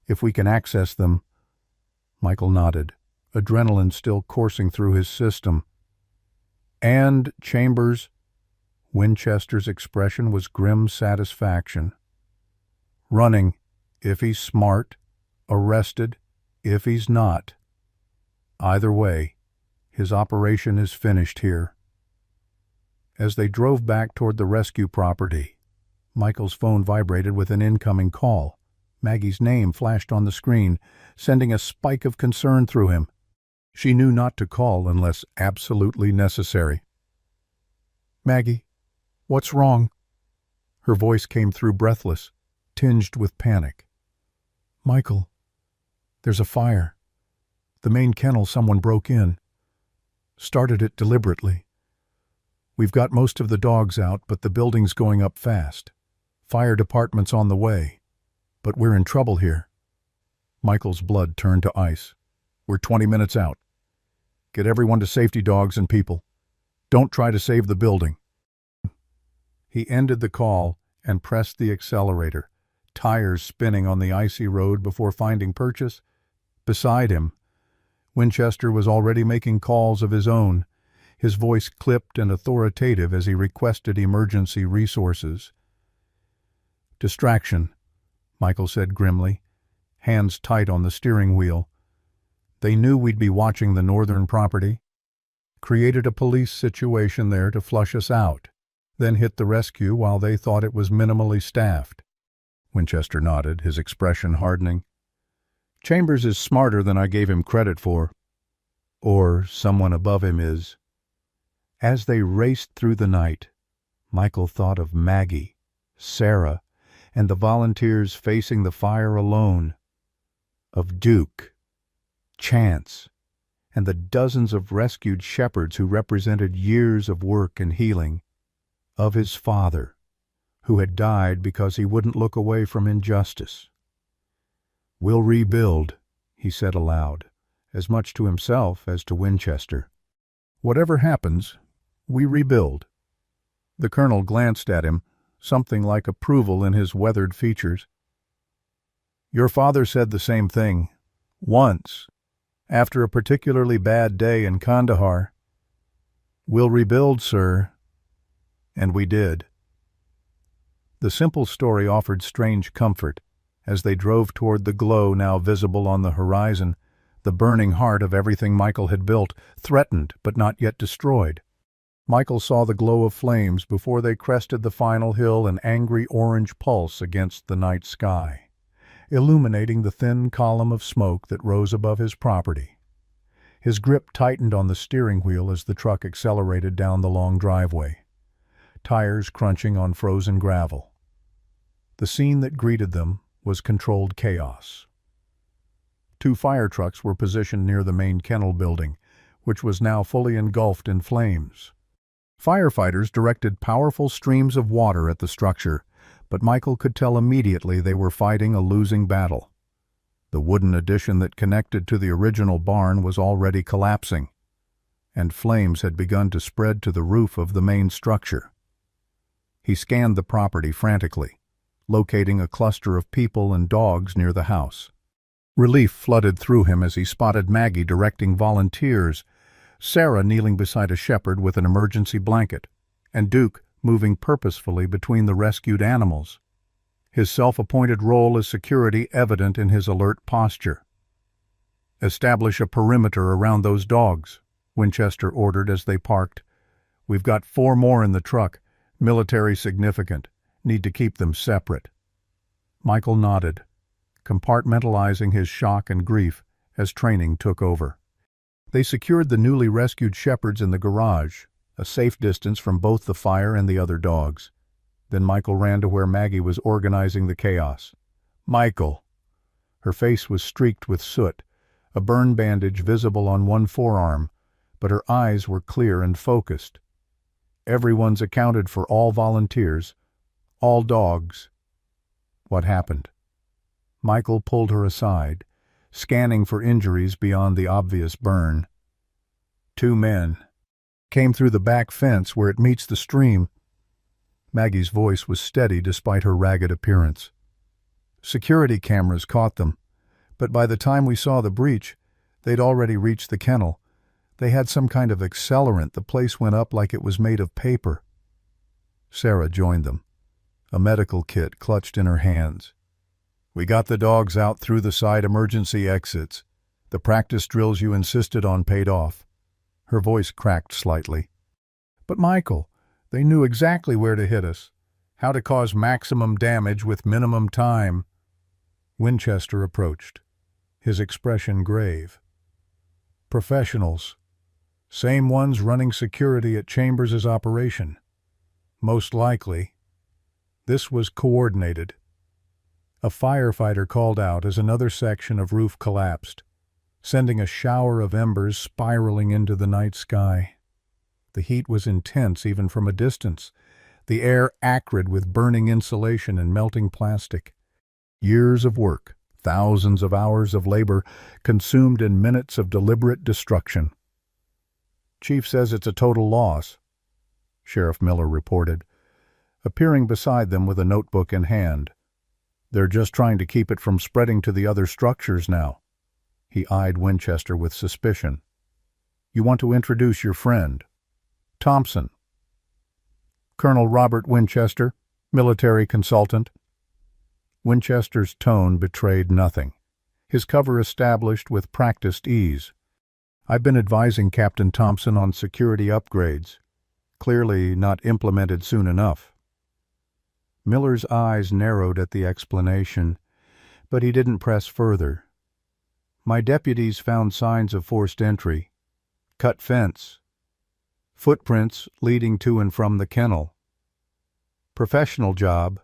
if we can access them." Michael nodded, adrenaline still coursing through his system. "And Chambers," Winchester's expression was grim satisfaction. "Running, if he's smart, arrested, if he's not. Either way, his operation is finished here." As they drove back toward the rescue property, Michael's phone vibrated with an incoming call. Maggie's name flashed on the screen, sending a spike of concern through him. She knew not to call unless absolutely necessary. "Maggie, what's wrong?" Her voice came through breathless, tinged with panic. "Michael, there's a fire. The main kennel someone broke in." Started it deliberately. We've got most of the dogs out, but the building's going up fast. Fire department's on the way. But we're in trouble here." Michael's blood turned to ice. "We're 20 minutes out. Get everyone to safety, dogs and people. Don't try to save the building." He ended the call and pressed the accelerator, tires spinning on the icy road before finding purchase. Beside him, Winchester was already making calls of his own, his voice clipped and authoritative as he requested emergency resources. "Distraction," Michael said grimly, hands tight on the steering wheel. "They knew we'd be watching the northern property. Created a police situation there to flush us out, then hit the rescue while they thought it was minimally staffed." Winchester nodded, his expression hardening. "Chambers is smarter than I gave him credit for. Or someone above him is." As they raced through the night, Michael thought of Maggie, Sarah, and the volunteers facing the fire alone, of Duke, Chance, and the dozens of rescued shepherds who represented years of work and healing, of his father, who had died because he wouldn't look away from injustice. "We'll rebuild," he said aloud, as much to himself as to Winchester. "Whatever happens, we rebuild." The colonel glanced at him, something like approval in his weathered features. "Your father said the same thing, once, after a particularly bad day in Kandahar. We'll rebuild, sir." And we did. The simple story offered strange comfort as they drove toward the glow now visible on the horizon, the burning heart of everything Michael had built, threatened but not yet destroyed. Michael saw the glow of flames before they crested the final hill, an angry orange pulse against the night sky, illuminating the thin column of smoke that rose above his property. His grip tightened on the steering wheel as the truck accelerated down the long driveway, tires crunching on frozen gravel. The scene that greeted them was controlled chaos. 2 fire trucks were positioned near the main kennel building, which was now fully engulfed in flames. Firefighters directed powerful streams of water at the structure, but Michael could tell immediately they were fighting a losing battle. The wooden addition that connected to the original barn was already collapsing, and flames had begun to spread to the roof of the main structure. He scanned the property frantically, locating a cluster of people and dogs near the house. Relief flooded through him as he spotted Maggie directing volunteers, Sarah kneeling beside a shepherd with an emergency blanket, and Duke moving purposefully between the rescued animals, his self-appointed role as security evident in his alert posture. "Establish a perimeter around those dogs," Winchester ordered as they parked. "We've got 4 more in the truck, military significant. Need to keep them separate." Michael nodded, compartmentalizing his shock and grief as training took over. They secured the newly rescued shepherds in the garage, a safe distance from both the fire and the other dogs. Then Michael ran to where Maggie was organizing the chaos. "Michael!" Her face was streaked with soot, a burn bandage visible on one forearm, but her eyes were clear and focused. "Everyone's accounted for, all volunteers, all dogs." "What happened?" Michael pulled her aside, scanning for injuries beyond the obvious burn. 2 men. Came through the back fence where it meets the stream." Maggie's voice was steady despite her ragged appearance. "Security cameras caught them, but by the time we saw the breach, they'd already reached the kennel. They had some kind of accelerant. The place went up like it was made of paper." Sarah joined them, a medical kit clutched in her hands. "We got the dogs out through the side emergency exits. The practice drills you insisted on paid off." Her voice cracked slightly. "But Michael, they knew exactly where to hit us, how to cause maximum damage with minimum time." Winchester approached, his expression grave. "Professionals. Same ones running security at Chambers' operation. Most likely." This was coordinated. A firefighter called out as another section of roof collapsed. sending a shower of embers spiraling into the night sky. The heat was intense even from a distance, the air acrid with burning insulation and melting plastic. Years of work, thousands of hours of labor, consumed in minutes of deliberate destruction. "Chief says it's a total loss," Sheriff Miller reported, appearing beside them with a notebook in hand. "They're just trying to keep it from spreading to the other structures now." He eyed Winchester with suspicion. "You want to introduce your friend, Thompson." "Colonel Robert Winchester, military consultant." Winchester's tone betrayed nothing, his cover established with practiced ease. "I've been advising Captain Thompson on security upgrades, clearly not implemented soon enough." Miller's eyes narrowed at the explanation, but he didn't press further. "My deputies found signs of forced entry, cut fence, footprints leading to and from the kennel. Professional job."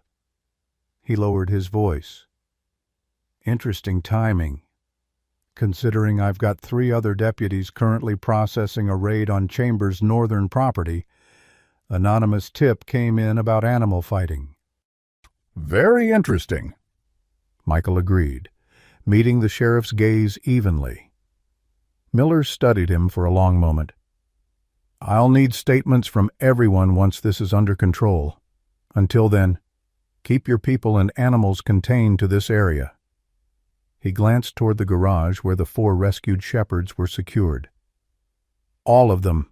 He lowered his voice. "Interesting timing, considering I've got 3 other deputies currently processing a raid on Chambers' northern property. Anonymous tip came in about animal fighting." "Very interesting," Michael agreed, meeting the sheriff's gaze evenly. Miller studied him for a long moment. "I'll need statements from everyone once this is under control. Until then, keep your people and animals contained to this area." He glanced toward the garage where the 4 rescued shepherds were secured. "All of them."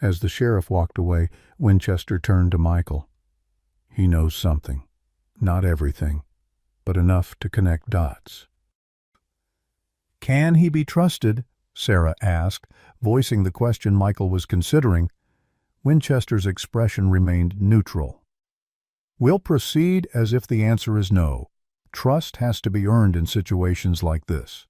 As the sheriff walked away, Winchester turned to Michael. "He knows something. Not everything, but enough to connect dots." "Can he be trusted?" Sarah asked, voicing the question Michael was considering. Winchester's expression remained neutral. "We'll proceed as if the answer is no. Trust has to be earned in situations like this."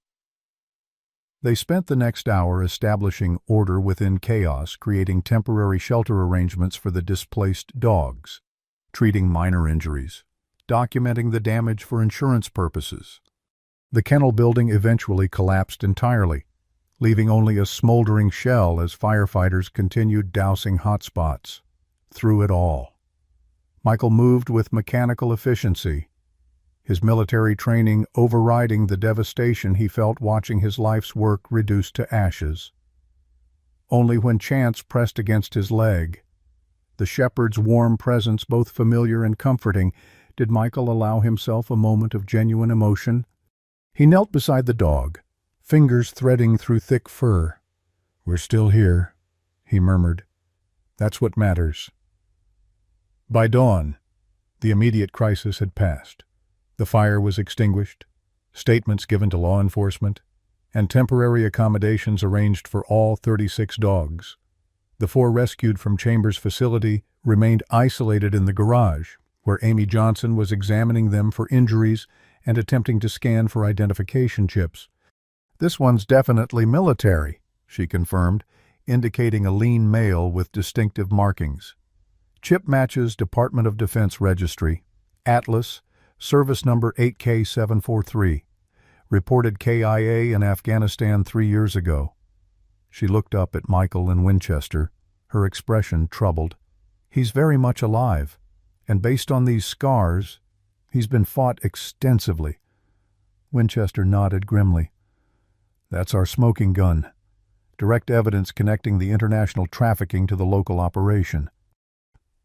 They spent the next hour establishing order within chaos, creating temporary shelter arrangements for the displaced dogs, treating minor injuries, documenting the damage for insurance purposes. The kennel building eventually collapsed entirely, leaving only a smoldering shell as firefighters continued dousing hotspots. Through it all, Michael moved with mechanical efficiency, his military training overriding the devastation he felt watching his life's work reduced to ashes. Only when chance pressed against his leg, the shepherd's warm presence both familiar and comforting, did Michael allow himself a moment of genuine emotion. He knelt beside the dog, fingers threading through thick fur. "We're still here," he murmured. "That's what matters." By dawn, the immediate crisis had passed. The fire was extinguished, statements given to law enforcement, and temporary accommodations arranged for all 36 dogs. The 4 rescued from Chambers' facility remained isolated in the garage, where Amy Johnson was examining them for injuries and attempting to scan for identification chips. "This one's definitely military," she confirmed, indicating a lean male with distinctive markings. "Chip matches Department of Defense registry. Atlas, service number 8K743. Reported KIA in Afghanistan 3 years ago." She looked up at Michael and Winchester, her expression troubled. "He's very much alive, and based on these scars, he's been fought extensively." Winchester nodded grimly. "That's our smoking gun. Direct evidence connecting the international trafficking to the local operation."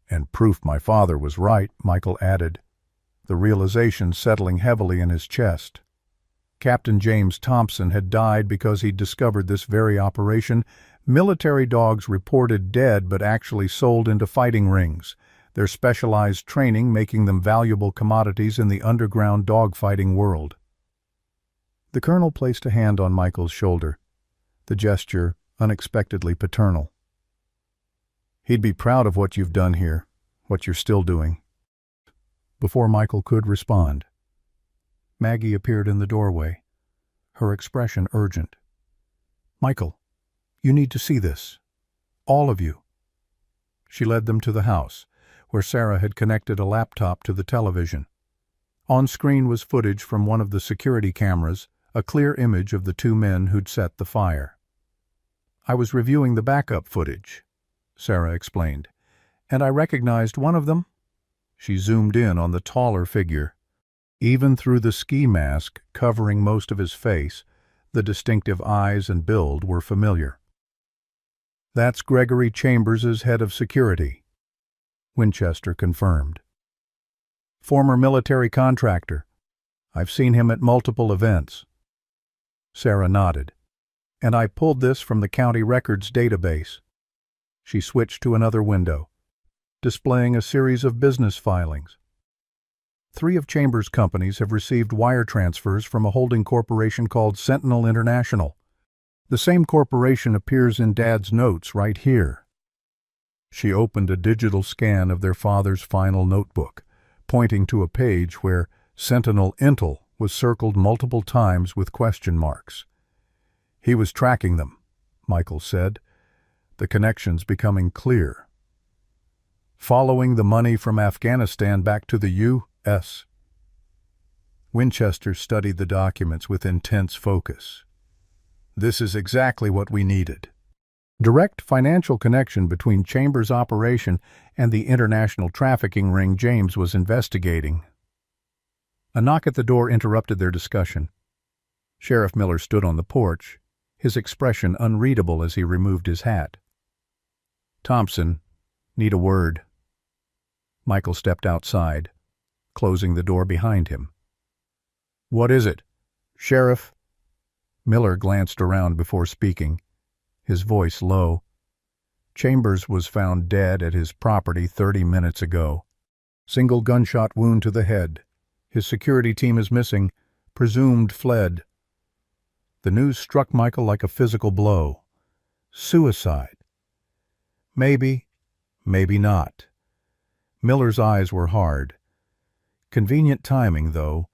"And proof my father was right," Michael added, the realization settling heavily in his chest. Captain James Thompson had died because he'd discovered this very operation. Military dogs reported dead but actually sold into fighting rings, their specialized training making them valuable commodities in the underground dogfighting world. The colonel placed a hand on Michael's shoulder, the gesture unexpectedly paternal. "He'd be proud of what you've done here, what you're still doing." Before Michael could respond, Maggie appeared in the doorway, her expression urgent. "Michael, you need to see this. All of you." She led them to the house, where Sarah had connected a laptop to the television. On screen was footage from one of the security cameras, a clear image of the two men who'd set the fire. "I was reviewing the backup footage," Sarah explained, "and I recognized one of them." She zoomed in on the taller figure. Even through the ski mask covering most of his face, the distinctive eyes and build were familiar. "That's Gregory Chambers' head of security," Winchester confirmed. "Former military contractor. I've seen him at multiple events." Sarah nodded. "And I pulled this from the county records database." She switched to another window, displaying a series of business filings. 3 of Chambers' companies have received wire transfers from a holding corporation called Sentinel International. The same corporation appears in Dad's notes right here. She opened a digital scan of their father's final notebook, pointing to a page where Sentinel Intel was circled multiple times with question marks. "He was tracking them," Michael said, the connections becoming clear. "Following the money from Afghanistan back to the U.S. Winchester studied the documents with intense focus. "This is exactly what we needed." Direct financial connection between Chambers' operation and the international trafficking ring James was investigating. A knock at the door interrupted their discussion. Sheriff Miller stood on the porch, his expression unreadable as he removed his hat. "Thompson, need a word." Michael stepped outside, closing the door behind him. "What is it, Sheriff?" Miller glanced around before speaking, his voice low. "Chambers was found dead at his property 30 minutes ago. Single gunshot wound to the head. His security team is missing, presumed fled." The news struck Michael like a physical blow. Suicide. Maybe, maybe not. Miller's eyes were hard. Convenient timing, though,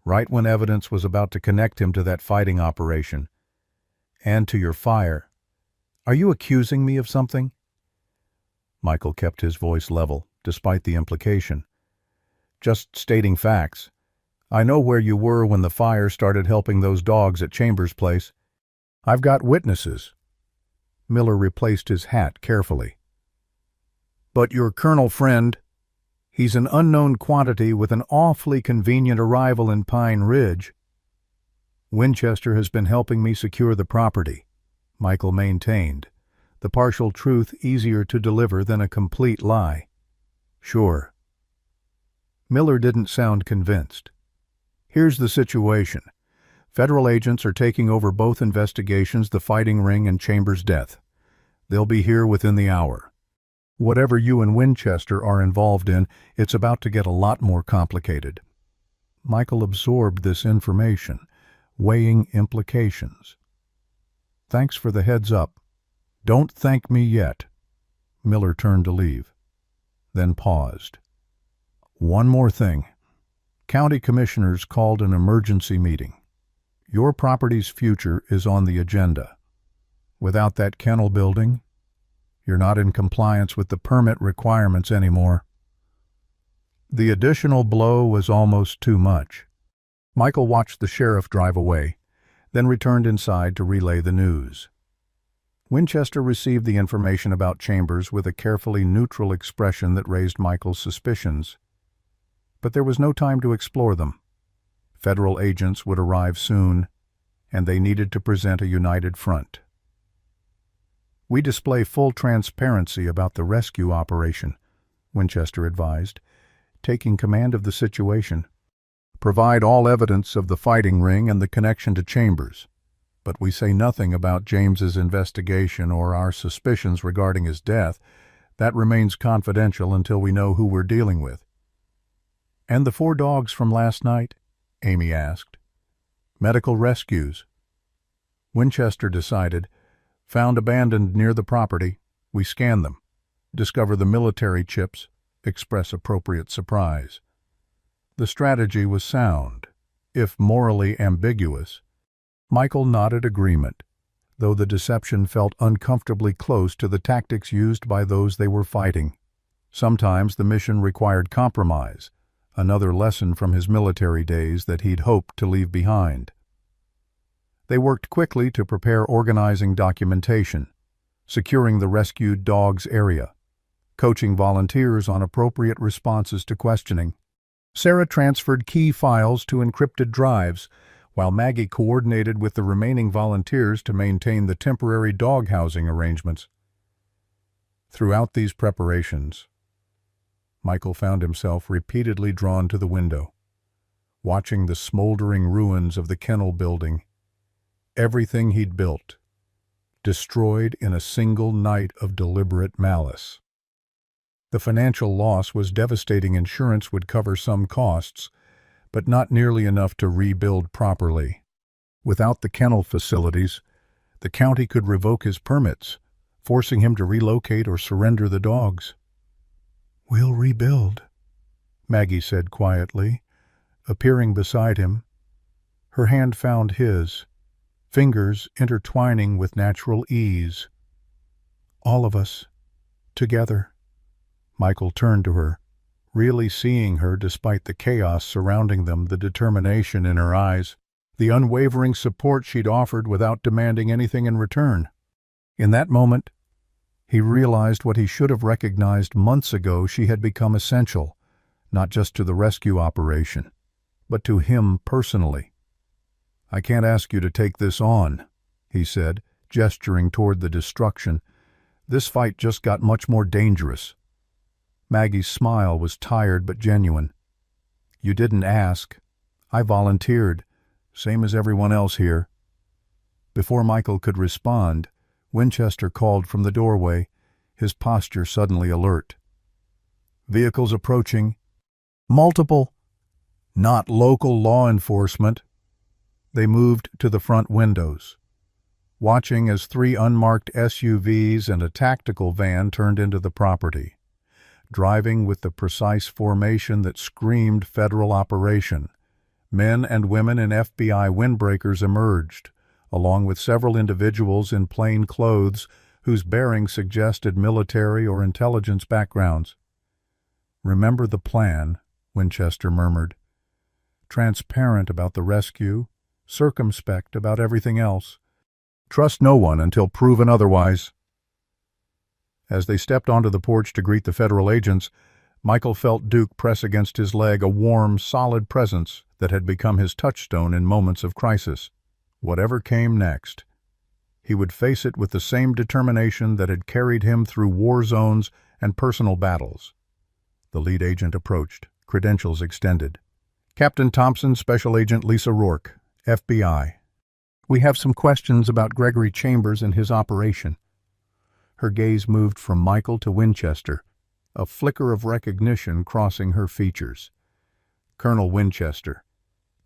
right when evidence was about to connect him to that fighting operation. "And to your fire. Are you accusing me of something?" Michael kept his voice level, despite the implication. "Just stating facts. I know where you were when the fire started helping those dogs at Chambers' place. I've got witnesses." Miller replaced his hat carefully. "But your colonel friend, he's an unknown quantity with an awfully convenient arrival in Pine Ridge." "Winchester has been helping me secure the property," Michael maintained, the partial truth easier to deliver than a complete lie. "Sure." Miller didn't sound convinced. "Here's the situation. Federal agents are taking over both investigations, the fighting ring and Chambers' death. They'll be here within the hour. Whatever you and Winchester are involved in, it's about to get a lot more complicated." Michael absorbed this information, weighing implications. "Thanks for the heads up. Don't thank me yet." Miller turned to leave, then paused. "One more thing. County commissioners called an emergency meeting. Your property's future is on the agenda. Without that kennel building, you're not in compliance with the permit requirements anymore." The additional blow was almost too much. Michael watched the sheriff drive away, then returned inside to relay the news. Winchester received the information about Chambers with a carefully neutral expression that raised Michael's suspicions. But there was no time to explore them. Federal agents would arrive soon, and they needed to present a united front. "We display full transparency about the rescue operation," Winchester advised, taking command of the situation. "Provide all evidence of the fighting ring and the connection to Chambers, but we say nothing about James's investigation or our suspicions regarding his death. That remains confidential until we know who we're dealing with." "And the 4 dogs from last night?" Amy asked. "Medical rescues." Winchester decided. "Found abandoned near the property. We scan them. Discover the military chips. Express appropriate surprise." The strategy was sound, if morally ambiguous. Michael nodded agreement, though the deception felt uncomfortably close to the tactics used by those they were fighting. Sometimes the mission required compromise, another lesson from his military days that he'd hoped to leave behind. They worked quickly to prepare organizing documentation, securing the rescued dog's area, coaching volunteers on appropriate responses to questioning. Sarah transferred key files to encrypted drives, while Maggie coordinated with the remaining volunteers to maintain the temporary dog housing arrangements. Throughout these preparations, Michael found himself repeatedly drawn to the window, watching the smoldering ruins of the kennel building, everything he'd built, destroyed in a single night of deliberate malice. The financial loss was devastating. Insurance would cover some costs, but not nearly enough to rebuild properly. Without the kennel facilities, the county could revoke his permits, forcing him to relocate or surrender the dogs. "We'll rebuild," Maggie said quietly, appearing beside him. Her hand found his, fingers intertwining with natural ease. "All of us, together." Michael turned to her, really seeing her despite the chaos surrounding them, the determination in her eyes, the unwavering support she'd offered without demanding anything in return. In that moment, he realized what he should have recognized months ago: she had become essential, not just to the rescue operation, but to him personally. "I can't ask you to take this on," he said, gesturing toward the destruction. "This fight just got much more dangerous." Maggie's smile was tired but genuine. "You didn't ask. I volunteered, same as everyone else here." Before Michael could respond, Winchester called from the doorway, his posture suddenly alert. "Vehicles approaching. Multiple. Not local law enforcement." They moved to the front windows, watching as 3 unmarked SUVs and a tactical van turned into the property, driving with the precise formation that screamed federal operation. Men and women in FBI windbreakers emerged, along with several individuals in plain clothes whose bearings suggested military or intelligence backgrounds. "Remember the plan," Winchester murmured. "Transparent about the rescue, circumspect about everything else. Trust no one until proven otherwise." As they stepped onto the porch to greet the federal agents, Michael felt Duke press against his leg, a warm, solid presence that had become his touchstone in moments of crisis. Whatever came next, he would face it with the same determination that had carried him through war zones and personal battles. The lead agent approached, credentials extended. "Captain Thompson, Special Agent Lisa Rourke, FBI. We have some questions about Gregory Chambers and his operation." Her gaze moved from Michael to Winchester, a flicker of recognition crossing her features. "Colonel Winchester,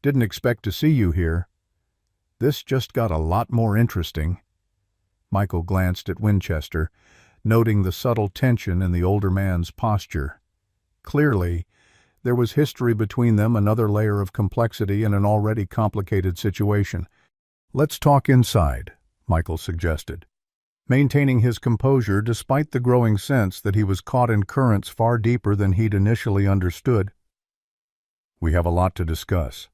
didn't expect to see you here. This just got a lot more interesting." Michael glanced at Winchester, noting the subtle tension in the older man's posture. Clearly, there was history between them, another layer of complexity in an already complicated situation. "Let's talk inside," Michael suggested, maintaining his composure despite the growing sense that he was caught in currents far deeper than he'd initially understood. "We have a lot to discuss."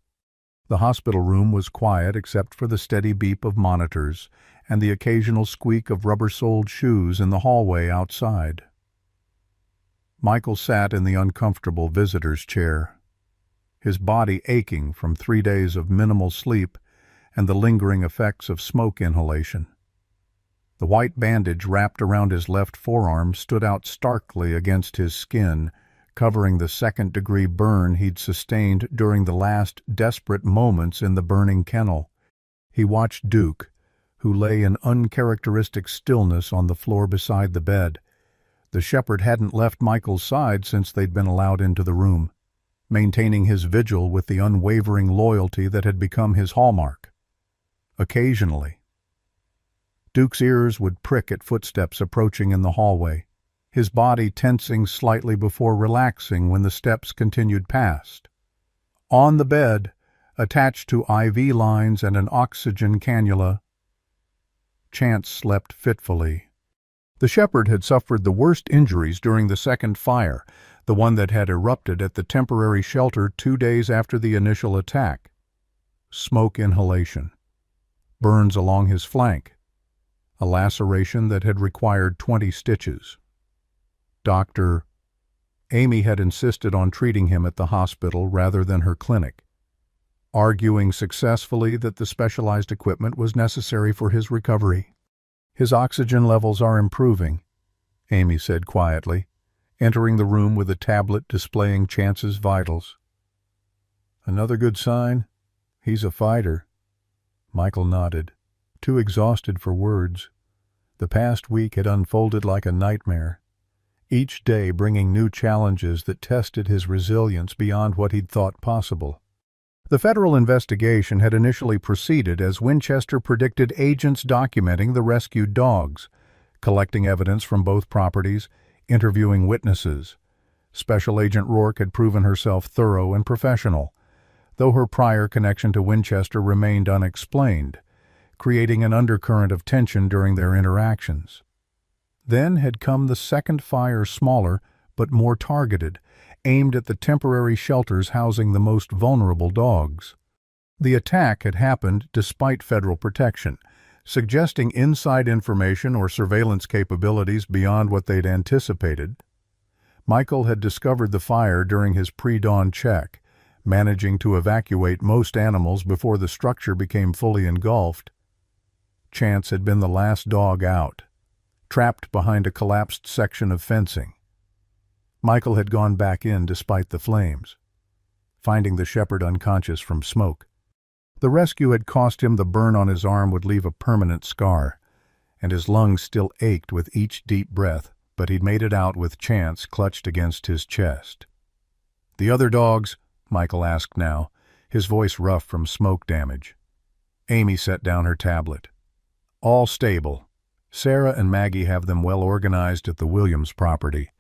The hospital room was quiet except for the steady beep of monitors and the occasional squeak of rubber-soled shoes in the hallway outside. Michael sat in the uncomfortable visitor's chair, his body aching from 3 days of minimal sleep and the lingering effects of smoke inhalation. The white bandage wrapped around his left forearm stood out starkly against his skin, covering the second-degree burn he'd sustained during the last desperate moments in the burning kennel. He watched Duke, who lay in uncharacteristic stillness on the floor beside the bed. The shepherd hadn't left Michael's side since they'd been allowed into the room, maintaining his vigil with the unwavering loyalty that had become his hallmark. Occasionally, Duke's ears would prick at footsteps approaching in the hallway, his body tensing slightly before relaxing when the steps continued past. On the bed, attached to IV lines and an oxygen cannula, Chance slept fitfully. The shepherd had suffered the worst injuries during the second fire, the one that had erupted at the temporary shelter 2 days after the initial attack. Smoke inhalation. burns along his flank, a laceration that had required 20 stitches. Dr. Amy had insisted on treating him at the hospital rather than her clinic, arguing successfully that the specialized equipment was necessary for his recovery. "His oxygen levels are improving," Amy said quietly, entering the room with a tablet displaying Chance's vitals. "Another good sign? He's a fighter." Michael nodded, too exhausted for words. The past week had unfolded like a nightmare, each day bringing new challenges that tested his resilience beyond what he'd thought possible. The federal investigation had initially proceeded as Winchester predicted agents documenting the rescued dogs, collecting evidence from both properties, interviewing witnesses. Special Agent Rourke had proven herself thorough and professional, though her prior connection to Winchester remained unexplained, creating an undercurrent of tension during their interactions. Then had come the second fire, smaller but more targeted, aimed at the temporary shelters housing the most vulnerable dogs. The attack had happened despite federal protection, suggesting inside information or surveillance capabilities beyond what they'd anticipated. Michael had discovered the fire during his pre-dawn check, managing to evacuate most animals before the structure became fully engulfed. Chance had been the last dog out, trapped behind a collapsed section of fencing. Michael had gone back in despite the flames, finding the shepherd unconscious from smoke. The rescue had cost him the burn on his arm would leave a permanent scar, and his lungs still ached with each deep breath, but he'd made it out with Chance clutched against his chest. "The other dogs?" Michael asked now, his voice rough from smoke damage. Amy set down her tablet. "All stable. Sarah and Maggie have them well organized at the Williams property.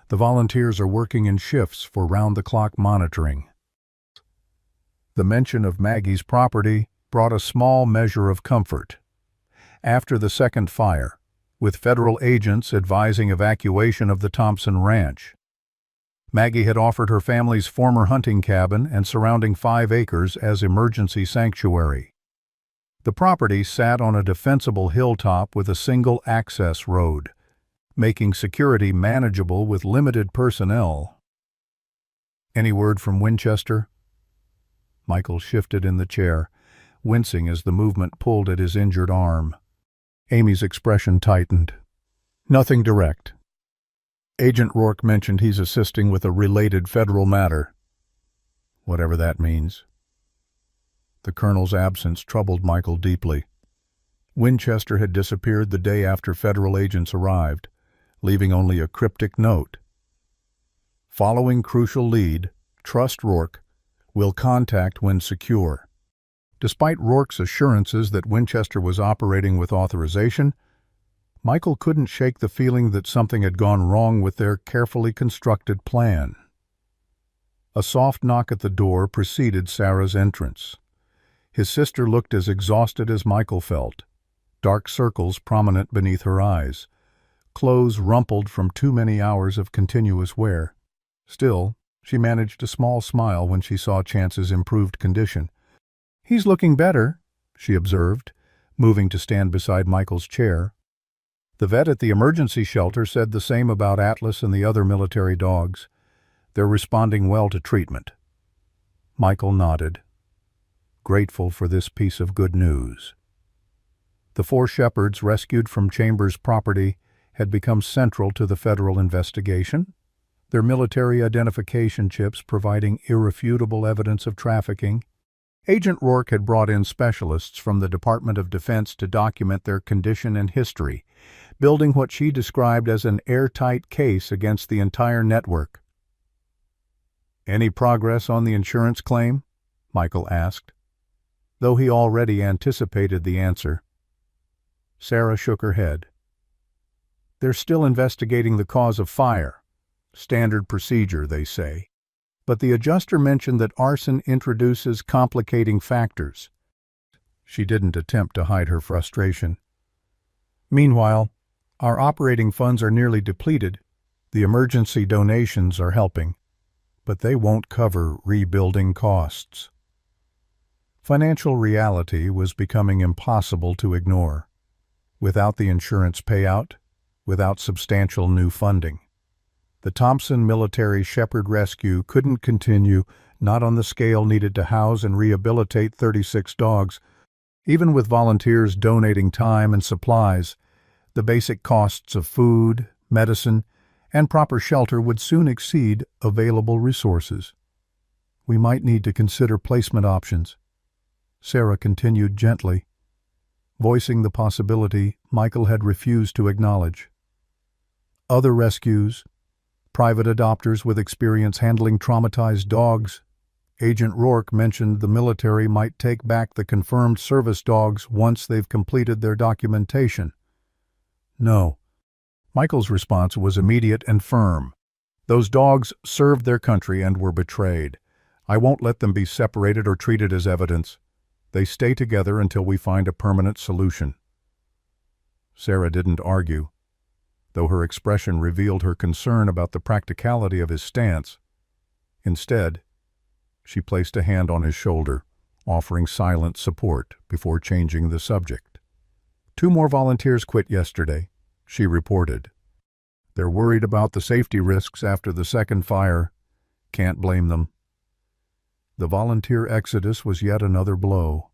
The volunteers are working in shifts for round-the-clock monitoring." The mention of Maggie's property brought a small measure of comfort. After the second fire, with federal agents advising evacuation of the Thompson Ranch, Maggie had offered her family's former hunting cabin and surrounding 5 acres as emergency sanctuary. The property sat on a defensible hilltop with a single access road, making security manageable with limited personnel. "Any word from Winchester?" Michael shifted in the chair, wincing as the movement pulled at his injured arm. Amy's expression tightened. "Nothing direct. Agent Rourke mentioned he's assisting with a related federal matter. Whatever that means." The colonel's absence troubled Michael deeply. Winchester had disappeared the day after federal agents arrived, leaving only a cryptic note. "Following crucial lead, trust Rourke. Will contact when secure." Despite Rourke's assurances that Winchester was operating with authorization, Michael couldn't shake the feeling that something had gone wrong with their carefully constructed plan. A soft knock at the door preceded Sarah's entrance. His sister looked as exhausted as Michael felt, dark circles prominent beneath her eyes, clothes rumpled from too many hours of continuous wear. Still, she managed a small smile when she saw Chance's improved condition. "He's looking better," she observed, moving to stand beside Michael's chair. The vet at the emergency shelter said the same about Atlas and the other military dogs. "They're responding well to treatment." Michael nodded, grateful for this piece of good news. The 4 shepherds rescued from Chambers' property had become central to the federal investigation, their military identification chips providing irrefutable evidence of trafficking. Agent Rourke had brought in specialists from the Department of Defense to document their condition and history, building what she described as an airtight case against the entire network. "Any progress on the insurance claim?" Michael asked, though he already anticipated the answer. Sarah shook her head. "They're still investigating the cause of fire. Standard procedure, they say. But the adjuster mentioned that arson introduces complicating factors." She didn't attempt to hide her frustration. "Meanwhile, our operating funds are nearly depleted. The emergency donations are helping, but they won't cover rebuilding costs." Financial reality was becoming impossible to ignore. Without the insurance payout, without substantial new funding, the Thompson Military Shepherd Rescue couldn't continue, not on the scale needed to house and rehabilitate 36 dogs. Even with volunteers donating time and supplies, the basic costs of food, medicine, and proper shelter would soon exceed available resources. "We might need to consider placement options," Sarah continued gently, voicing the possibility Michael had refused to acknowledge. "Other rescues, private adopters with experience handling traumatized dogs. Agent Rourke mentioned the military might take back the confirmed service dogs once they've completed their documentation." "No." Michael's response was immediate and firm. "Those dogs served their country and were betrayed. I won't let them be separated or treated as evidence. They stay together until we find a permanent solution." Sarah didn't argue, though her expression revealed her concern about the practicality of his stance. Instead, she placed a hand on his shoulder, offering silent support before changing the subject. "2 more volunteers quit yesterday," she reported. "They're worried about the safety risks after the second fire. Can't blame them." The volunteer exodus was yet another blow.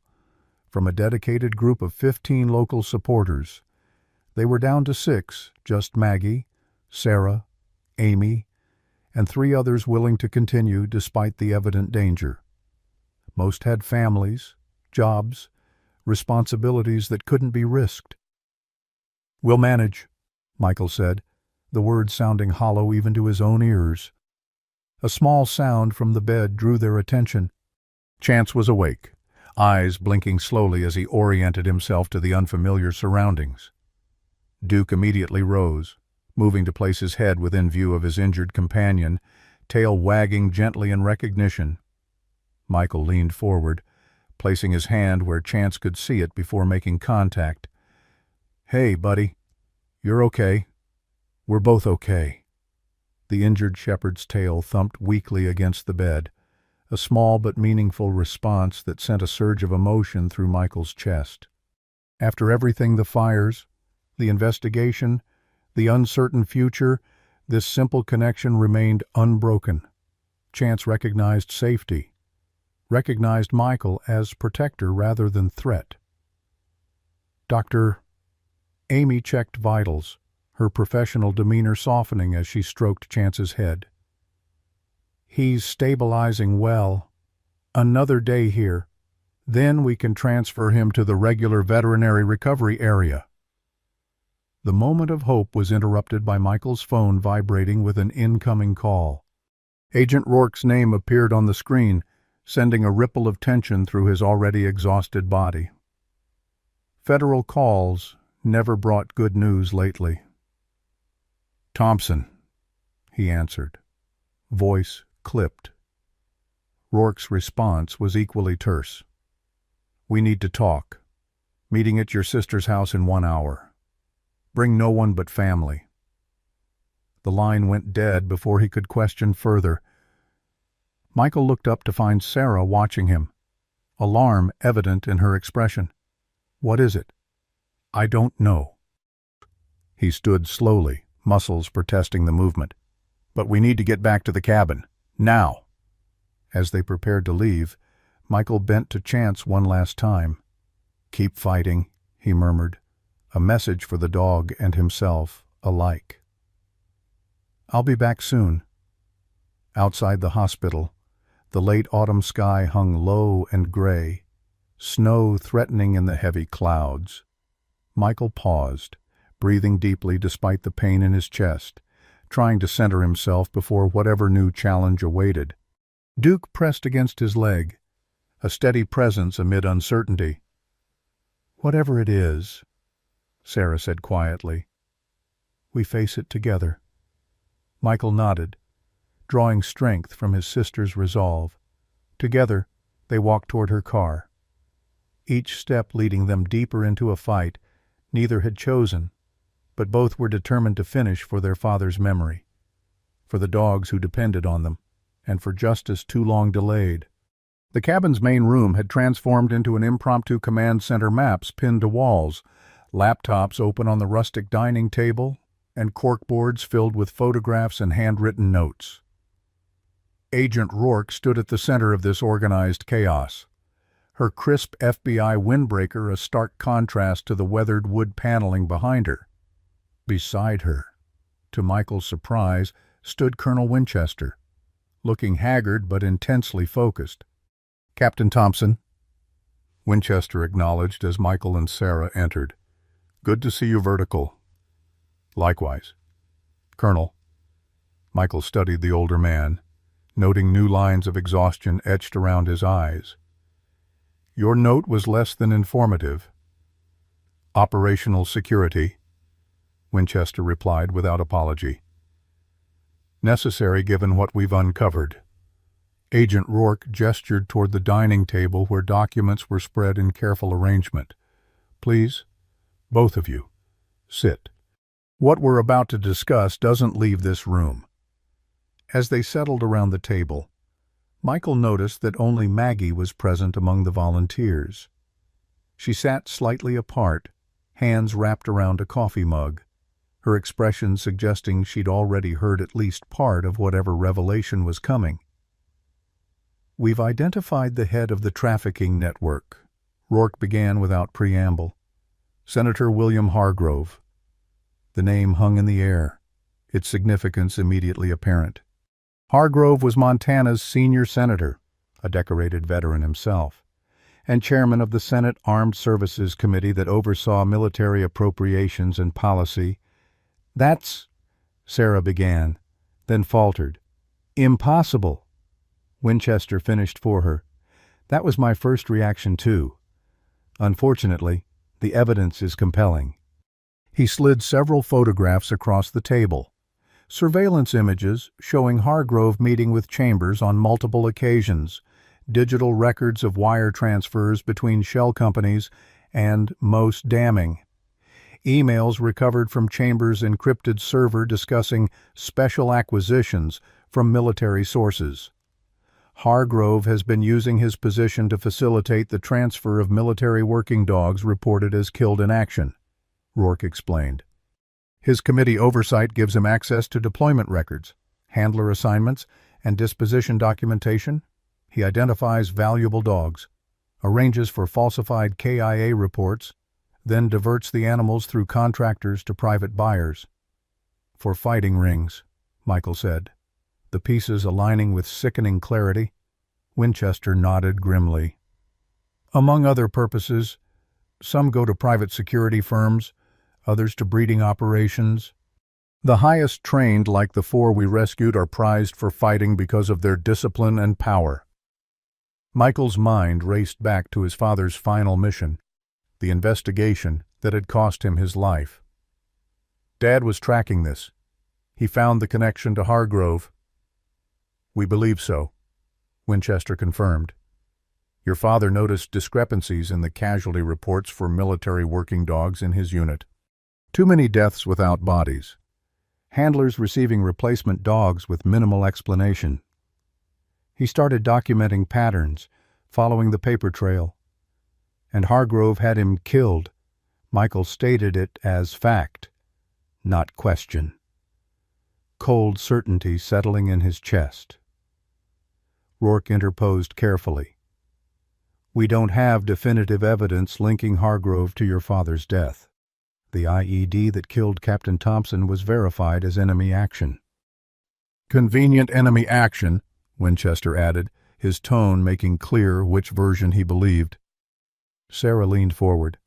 From a dedicated group of 15 local supporters, they were down to 6, just Maggie, Sarah, Amy, and 3 others willing to continue despite the evident danger. Most had families, jobs, responsibilities that couldn't be risked. "We'll manage," Michael said, the words sounding hollow even to his own ears. A small sound from the bed drew their attention. Chance was awake, eyes blinking slowly as he oriented himself to the unfamiliar surroundings. Duke immediately rose, moving to place his head within view of his injured companion, tail wagging gently in recognition. Michael leaned forward, placing his hand where Chance could see it before making contact. "Hey, buddy. You're okay. We're both okay." The injured shepherd's tail thumped weakly against the bed, a small but meaningful response that sent a surge of emotion through Michael's chest. After everything, the fires, the investigation, the uncertain future, this simple connection remained unbroken. Chance recognized safety, recognized Michael as protector rather than threat. "Dr." Amy checked vitals, her professional demeanor softening as she stroked Chance's head. "He's stabilizing well. Another day here. Then we can transfer him to the regular veterinary recovery area." The moment of hope was interrupted by Michael's phone vibrating with an incoming call. Agent Rourke's name appeared on the screen, sending a ripple of tension through his already exhausted body. Federal calls never brought good news lately. "Thompson," he answered, voice clipped. Rourke's response was equally terse. "We need to talk. Meeting at your sister's house in 1 hour. Bring no one but family." The line went dead before he could question further. Michael looked up to find Sarah watching him, alarm evident in her expression. "What is it?" "I don't know." He stood slowly, muscles protesting the movement. "But we need to get back to the cabin. Now." As they prepared to leave, Michael bent to Chance one last time. "Keep fighting," he murmured, a message for the dog and himself alike. "I'll be back soon." Outside the hospital, the late autumn sky hung low and gray, snow threatening in the heavy clouds. Michael paused, breathing deeply despite the pain in his chest, trying to center himself before whatever new challenge awaited. Duke pressed against his leg, a steady presence amid uncertainty. "Whatever it is," Sarah said quietly, "we face it together." Michael nodded, drawing strength from his sister's resolve. Together, they walked toward her car. Each step leading them deeper into a fight neither had chosen, but both were determined to finish for their father's memory, for the dogs who depended on them, and for justice too long delayed. The cabin's main room had transformed into an impromptu command center, maps pinned to walls, laptops open on the rustic dining table, and corkboards filled with photographs and handwritten notes. Agent Rourke stood at the center of this organized chaos, her crisp FBI windbreaker a stark contrast to the weathered wood paneling behind her. Beside her, to Michael's surprise, stood Colonel Winchester, looking haggard but intensely focused. "Captain Thompson," Winchester acknowledged as Michael and Sarah entered. "Good to see you, Vertical." "Likewise." "Colonel." Michael studied the older man, noting new lines of exhaustion etched around his eyes. "Your note was less than informative." "Operational security," Winchester replied without apology. "Necessary given what we've uncovered." Agent Rourke gestured toward the dining table where documents were spread in careful arrangement. "Please, both of you, sit. What we're about to discuss doesn't leave this room." As they settled around the table, Michael noticed that only Maggie was present among the volunteers. She sat slightly apart, hands wrapped around a coffee mug, her expression suggesting she'd already heard at least part of whatever revelation was coming. "We've identified the head of the trafficking network," Rourke began without preamble. "Senator William Hargrove." The name hung in the air, its significance immediately apparent. Hargrove was Montana's senior senator, a decorated veteran himself, and chairman of the Senate Armed Services Committee that oversaw military appropriations and policy. "That's," Sarah began, then faltered. "Impossible," Winchester finished for her. "That was my first reaction too. Unfortunately, the evidence is compelling." He slid several photographs across the table. Surveillance images showing Hargrove meeting with Chambers on multiple occasions, digital records of wire transfers between shell companies, and, most damning, emails recovered from Chambers' encrypted server discussing special acquisitions from military sources. Hargrove has been using his position to facilitate the transfer of military working dogs reported as killed in action, Rourke explained. His committee oversight gives him access to deployment records, handler assignments, and disposition documentation. He identifies valuable dogs, arranges for falsified KIA reports, then diverts the animals through contractors to private buyers. "For fighting rings," Michael said, the pieces aligning with sickening clarity. Winchester nodded grimly. "Among other purposes, some go to private security firms, others to breeding operations. The highest trained, like the 4 we rescued, are prized for fighting because of their discipline and power." Michael's mind raced back to his father's final mission, the investigation that had cost him his life. Dad was tracking this. He found the connection to Hargrove. "We believe so," Winchester confirmed. "Your father noticed discrepancies in the casualty reports for military working dogs in his unit. Too many deaths without bodies. Handlers receiving replacement dogs with minimal explanation. He started documenting patterns, following the paper trail. And Hargrove had him killed. Michael stated it as fact, not question. Cold certainty settling in his chest. Rourke interposed carefully. "We don't have definitive evidence linking Hargrove to your father's death. The IED that killed Captain Thompson was verified as enemy action." "Convenient enemy action," Winchester added, his tone making clear which version he believed. Sarah leaned forward,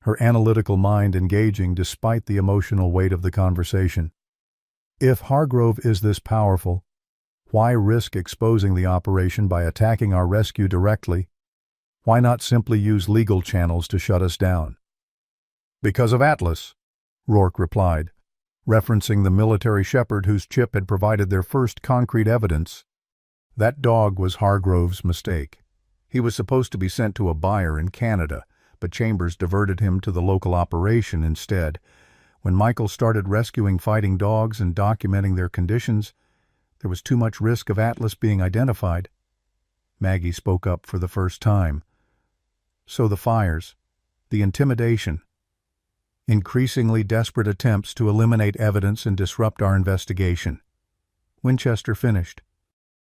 her analytical mind engaging despite the emotional weight of the conversation. "If Hargrove is this powerful, why risk exposing the operation by attacking our rescue directly? Why not simply use legal channels to shut us down?" "Because of Atlas," Rourke replied, referencing the military shepherd whose chip had provided their first concrete evidence. That dog was Hargrove's mistake. He was supposed to be sent to a buyer in Canada, but Chambers diverted him to the local operation instead. When Michael started rescuing fighting dogs and documenting their conditions, there was too much risk of Atlas being identified. Maggie spoke up for the first time. So the fires, the intimidation, increasingly desperate attempts to eliminate evidence and disrupt our investigation. Winchester finished.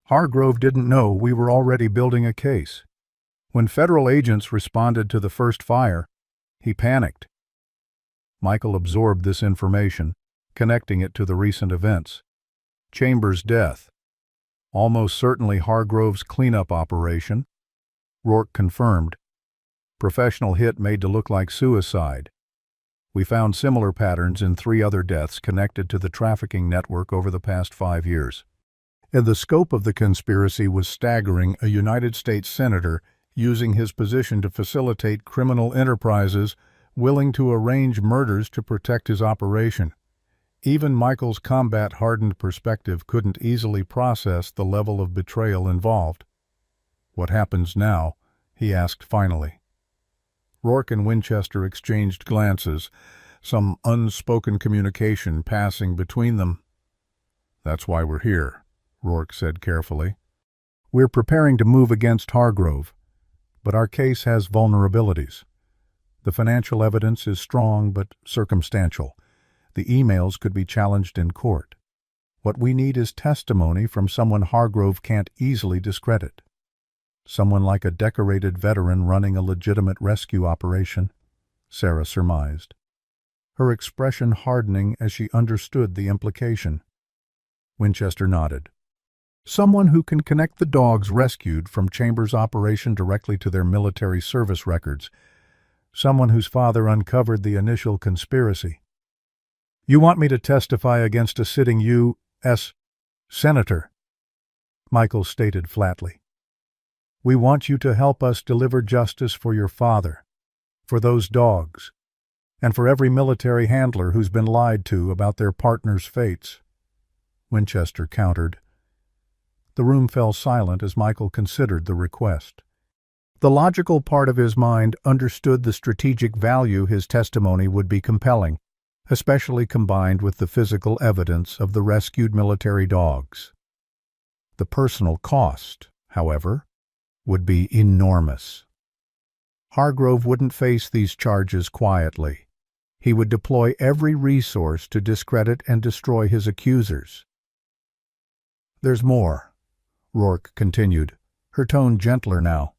Hargrove didn't know we were already building a case. When federal agents responded to the first fire, he panicked. Michael absorbed this information, connecting it to the recent events. Chambers' death. Almost certainly Hargrove's cleanup operation. Rourke confirmed. Professional hit made to look like suicide. We found similar patterns in 3 other deaths connected to the trafficking network over the past 5 years. And the scope of the conspiracy was staggering. A United States senator using his position to facilitate criminal enterprises, willing to arrange murders to protect his operation. Even Michael's combat-hardened perspective couldn't easily process the level of betrayal involved. "What happens now?" he asked finally. Rourke and Winchester exchanged glances, some unspoken communication passing between them. "That's why we're here," Rourke said carefully. "We're preparing to move against Hargrove, but our case has vulnerabilities. The financial evidence is strong but circumstantial. The emails could be challenged in court. What we need is testimony from someone Hargrove can't easily discredit. Someone like a decorated veteran running a legitimate rescue operation," Sarah surmised, her expression hardening as she understood the implication. Winchester nodded. "Someone who can connect the dogs rescued from Chambers' operation directly to their military service records. Someone whose father uncovered the initial conspiracy." "You want me to testify against a sitting U.S. Senator?" Michael stated flatly. "We want you to help us deliver justice for your father, for those dogs, and for every military handler who's been lied to about their partners' fates," Winchester countered. The room fell silent as Michael considered the request. The logical part of his mind understood the strategic value his testimony would be compelling, especially combined with the physical evidence of the rescued military dogs. The personal cost, however, would be enormous. Hargrove wouldn't face these charges quietly. He would deploy every resource to discredit and destroy his accusers. "There's more," Rourke continued, her tone gentler now.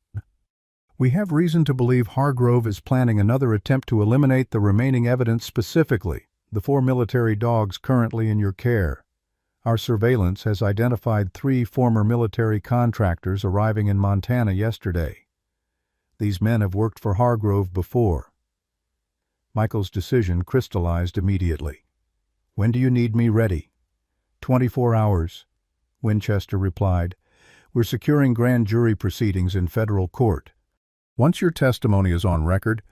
"We have reason to believe Hargrove is planning another attempt to eliminate the remaining evidence, specifically the 4 military dogs currently in your care. Our surveillance has identified 3 former military contractors arriving in Montana yesterday. These men have worked for Hargrove before." Michael's decision crystallized immediately. "When do you need me ready?" 24 hours, Winchester replied. "We're securing grand jury proceedings in federal court. Once your testimony is on record,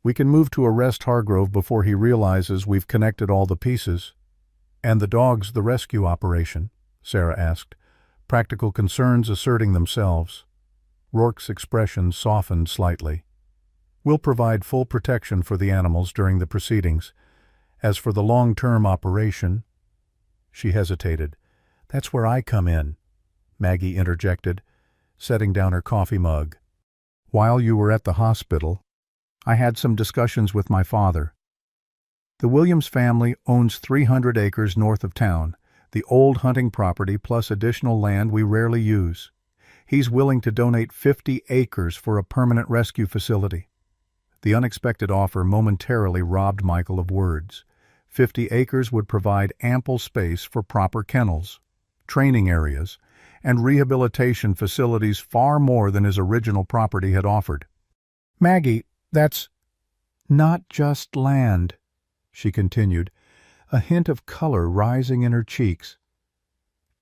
we can move to arrest Hargrove before he realizes we've connected all the pieces." "And the dogs, the rescue operation?" Sarah asked, practical concerns asserting themselves. Rourke's expression softened slightly. "We'll provide full protection for the animals during the proceedings. As for the long-term operation—" She hesitated. "That's where I come in," Maggie interjected, setting down her coffee mug. "While you were at the hospital, I had some discussions with my father. The Williams family owns 300 acres north of town, the old hunting property plus additional land we rarely use. He's willing to donate 50 acres for a permanent rescue facility." The unexpected offer momentarily robbed Michael of words. 50 acres would provide ample space for proper kennels, training areas, and rehabilitation facilities, far more than his original property had offered. "Maggie, that's not just land," she continued, a hint of color rising in her cheeks.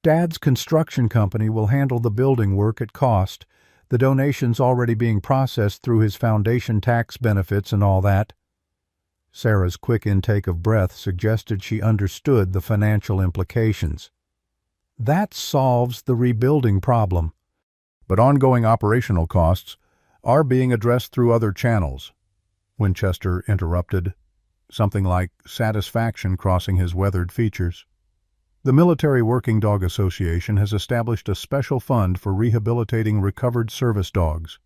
"Dad's construction company will handle the building work at cost, the donations already being processed through his foundation tax benefits and all that." Sarah's quick intake of breath suggested she understood the financial implications. "That solves the rebuilding problem." "But ongoing operational costs are being addressed through other channels," Winchester interrupted, something like satisfaction crossing his weathered features. The Military Working Dog Association has established a special fund for rehabilitating recovered service dogs.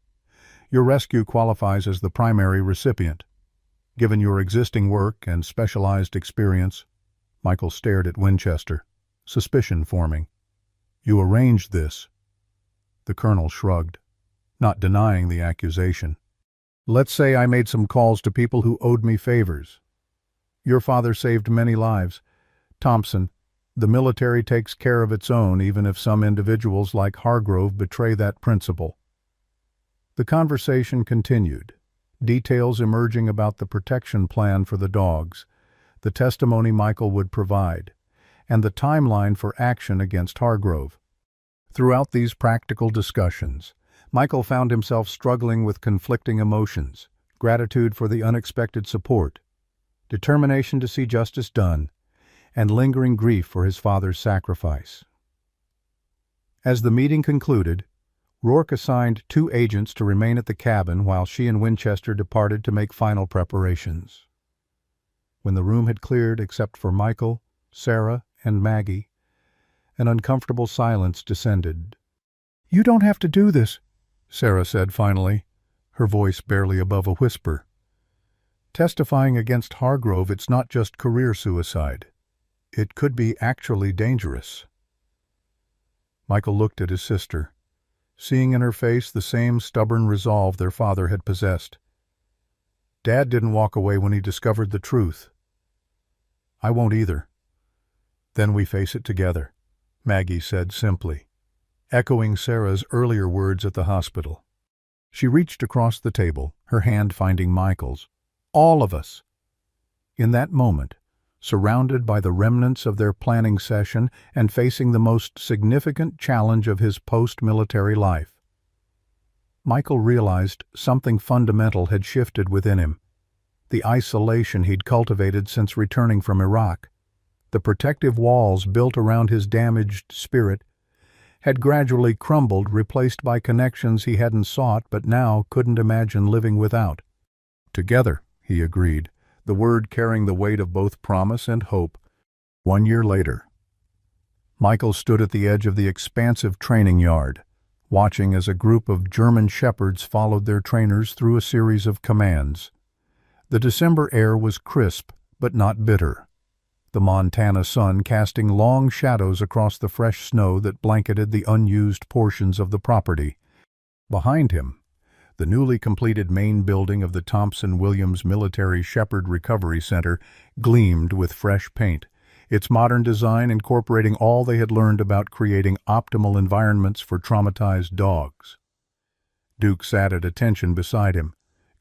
Your rescue qualifies as the primary recipient. Given your existing work and specialized experience, Michael stared at Winchester, suspicion forming. You arranged this. The colonel shrugged, not denying the accusation. Let's say I made some calls to people who owed me favors. Your father saved many lives. Thompson, the military takes care of its own even if some individuals like Hargrove betray that principle. The conversation continued, details emerging about the protection plan for the dogs, the testimony Michael would provide, and the timeline for action against Hargrove. Throughout these practical discussions, Michael found himself struggling with conflicting emotions, gratitude for the unexpected support, determination to see justice done, and lingering grief for his father's sacrifice. As the meeting concluded, Rourke assigned 2 agents to remain at the cabin while she and Winchester departed to make final preparations. When the room had cleared except for Michael, Sarah, and Maggie, an uncomfortable silence descended. "You don't have to do this," Sarah said finally, her voice barely above a whisper. "Testifying against Hargrove, it's not just career suicide. It could be actually dangerous." Michael looked at his sister, seeing in her face the same stubborn resolve their father had possessed. Dad didn't walk away when he discovered the truth. I won't either. Then we face it together, Maggie said simply, echoing Sarah's earlier words at the hospital. She reached across the table, her hand finding Michael's. All of us. In that moment, surrounded by the remnants of their planning session and facing the most significant challenge of his post-military life, Michael realized something fundamental had shifted within him. The isolation he'd cultivated since returning from Iraq, the protective walls built around his damaged spirit, had gradually crumbled, replaced by connections he hadn't sought but now couldn't imagine living without. Together, he agreed, the word carrying the weight of both promise and hope. 1 year later, Michael stood at the edge of the expansive training yard, watching as a group of German shepherds followed their trainers through a series of commands. The December air was crisp but not bitter, the Montana sun casting long shadows across the fresh snow that blanketed the unused portions of the property. Behind him, the newly completed main building of the Thompson-Williams Military Shepherd Recovery Center gleamed with fresh paint, its modern design incorporating all they had learned about creating optimal environments for traumatized dogs. Duke sat at attention beside him,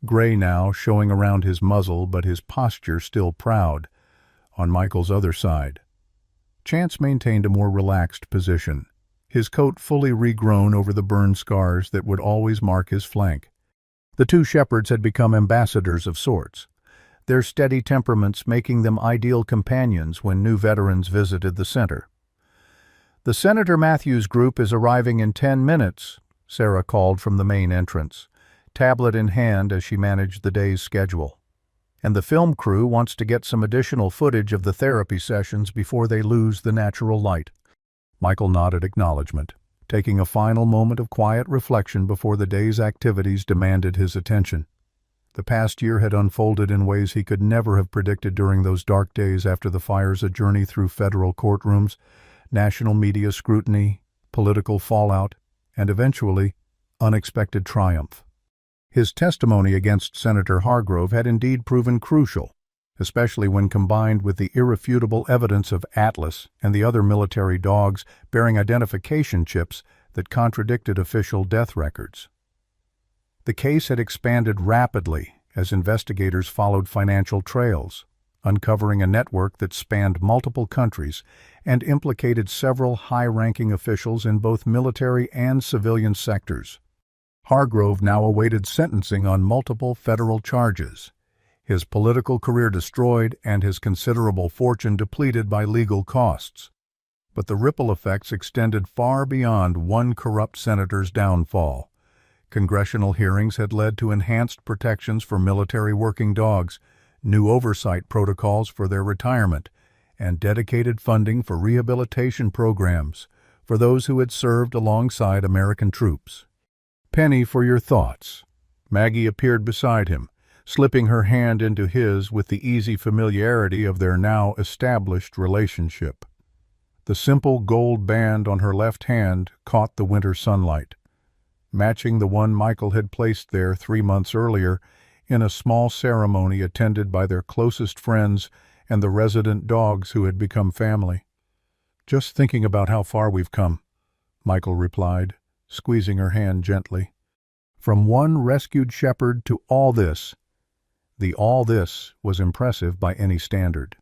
gray now showing around his muzzle but his posture still proud, on Michael's other side. Chance maintained a more relaxed position, his coat fully regrown over the burn scars that would always mark his flank. The 2 shepherds had become ambassadors of sorts, their steady temperaments making them ideal companions when new veterans visited the center. "The Senator Matthews group is arriving in 10 minutes, Sarah called from the main entrance, tablet in hand as she managed the day's schedule. "And the film crew wants to get some additional footage of the therapy sessions before they lose the natural light." Michael nodded acknowledgement, taking a final moment of quiet reflection before the day's activities demanded his attention. The past year had unfolded in ways he could never have predicted during those dark days after the fires, a journey through federal courtrooms, national media scrutiny, political fallout, and eventually, unexpected triumph. His testimony against Senator Hargrove had indeed proven crucial, especially when combined with the irrefutable evidence of Atlas and the other military dogs bearing identification chips that contradicted official death records. The case had expanded rapidly as investigators followed financial trails, uncovering a network that spanned multiple countries and implicated several high-ranking officials in both military and civilian sectors. Hargrove now awaited sentencing on multiple federal charges, his political career destroyed and his considerable fortune depleted by legal costs. But the ripple effects extended far beyond one corrupt senator's downfall. Congressional hearings had led to enhanced protections for military working dogs, new oversight protocols for their retirement, and dedicated funding for rehabilitation programs for those who had served alongside American troops. "Penny, for your thoughts." Maggie appeared beside him, slipping her hand into his with the easy familiarity of their now established relationship. The simple gold band on her left hand caught the winter sunlight, matching the one Michael had placed there 3 months earlier in a small ceremony attended by their closest friends and the resident dogs who had become family. "Just thinking about how far we've come," Michael replied, squeezing her hand gently. "From one rescued shepherd to all this." The all this was impressive by any standard.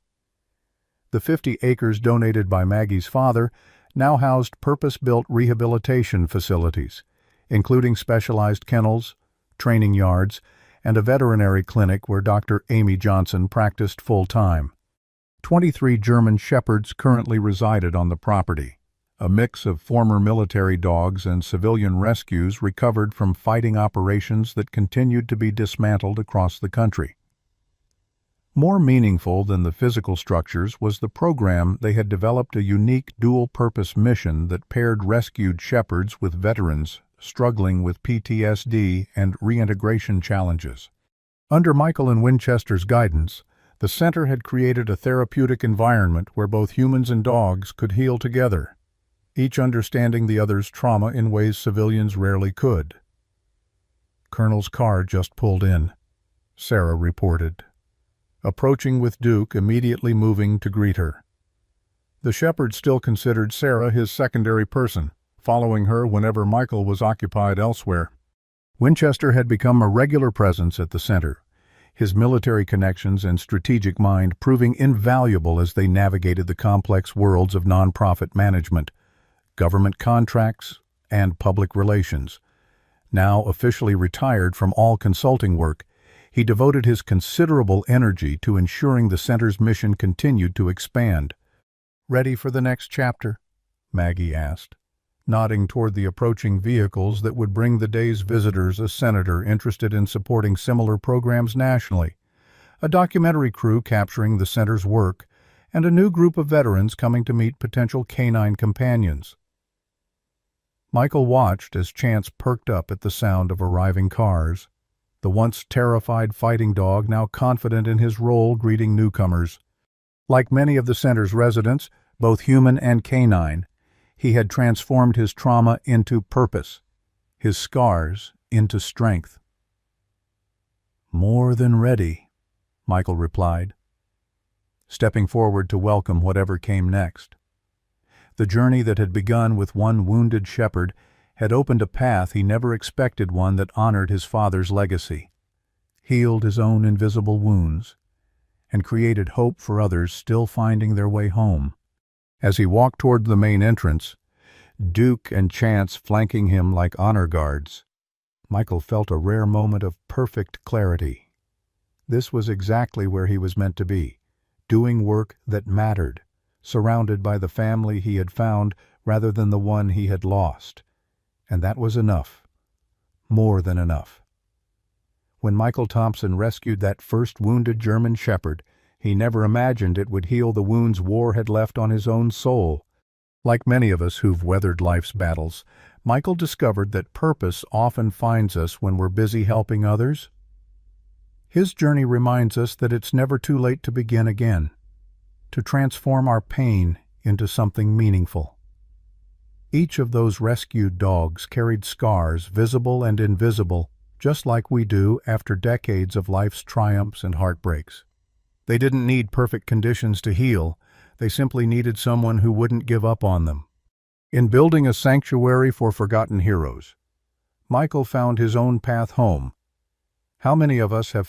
The 50 acres donated by Maggie's father now housed purpose-built rehabilitation facilities, including specialized kennels, training yards, and a veterinary clinic where Dr. Amy Johnson practiced full-time. 23 German shepherds currently resided on the property, a mix of former military dogs and civilian rescues recovered from fighting operations that continued to be dismantled across the country. More meaningful than the physical structures was the program. They had developed a unique dual-purpose mission that paired rescued shepherds with veterans struggling with PTSD and reintegration challenges. Under Michael and Winchester's guidance, the center had created a therapeutic environment where both humans and dogs could heal together, each understanding the other's trauma in ways civilians rarely could. "Colonel's car just pulled in," Sarah reported, approaching with Duke immediately moving to greet her. The shepherd still considered Sarah his secondary person, following her whenever Michael was occupied elsewhere. Winchester had become a regular presence at the center, his military connections and strategic mind proving invaluable as they navigated the complex worlds of nonprofit management, government contracts, and public relations. Now officially retired from all consulting work, he devoted his considerable energy to ensuring the center's mission continued to expand. "Ready for the next chapter?" Maggie asked, nodding toward the approaching vehicles that would bring the day's visitors a senator interested in supporting similar programs nationally, a documentary crew capturing the center's work, and a new group of veterans coming to meet potential canine companions. Michael watched as Chance perked up at the sound of arriving cars, the once terrified fighting dog now confident in his role greeting newcomers. Like many of the center's residents, both human and canine, he had transformed his trauma into purpose, his scars into strength. "More than ready," Michael replied, stepping forward to welcome whatever came next. The journey that had begun with one wounded shepherd had opened a path he never expected, one that honored his father's legacy, healed his own invisible wounds, and created hope for others still finding their way home. As he walked toward the main entrance, Duke and Chance flanking him like honor guards, Michael felt a rare moment of perfect clarity. This was exactly where he was meant to be, doing work that mattered, surrounded by the family he had found rather than the one he had lost. And that was enough. More than enough. When Michael Thompson rescued that first wounded German shepherd, he never imagined it would heal the wounds war had left on his own soul. Like many of us who've weathered life's battles, Michael discovered that purpose often finds us when we're busy helping others. His journey reminds us that it's never too late to begin again, to transform our pain into something meaningful. Each of those rescued dogs carried scars, visible and invisible, just like we do after decades of life's triumphs and heartbreaks. They didn't need perfect conditions to heal. They simply needed someone who wouldn't give up on them. In building a sanctuary for forgotten heroes, Michael found his own path home. How many of us have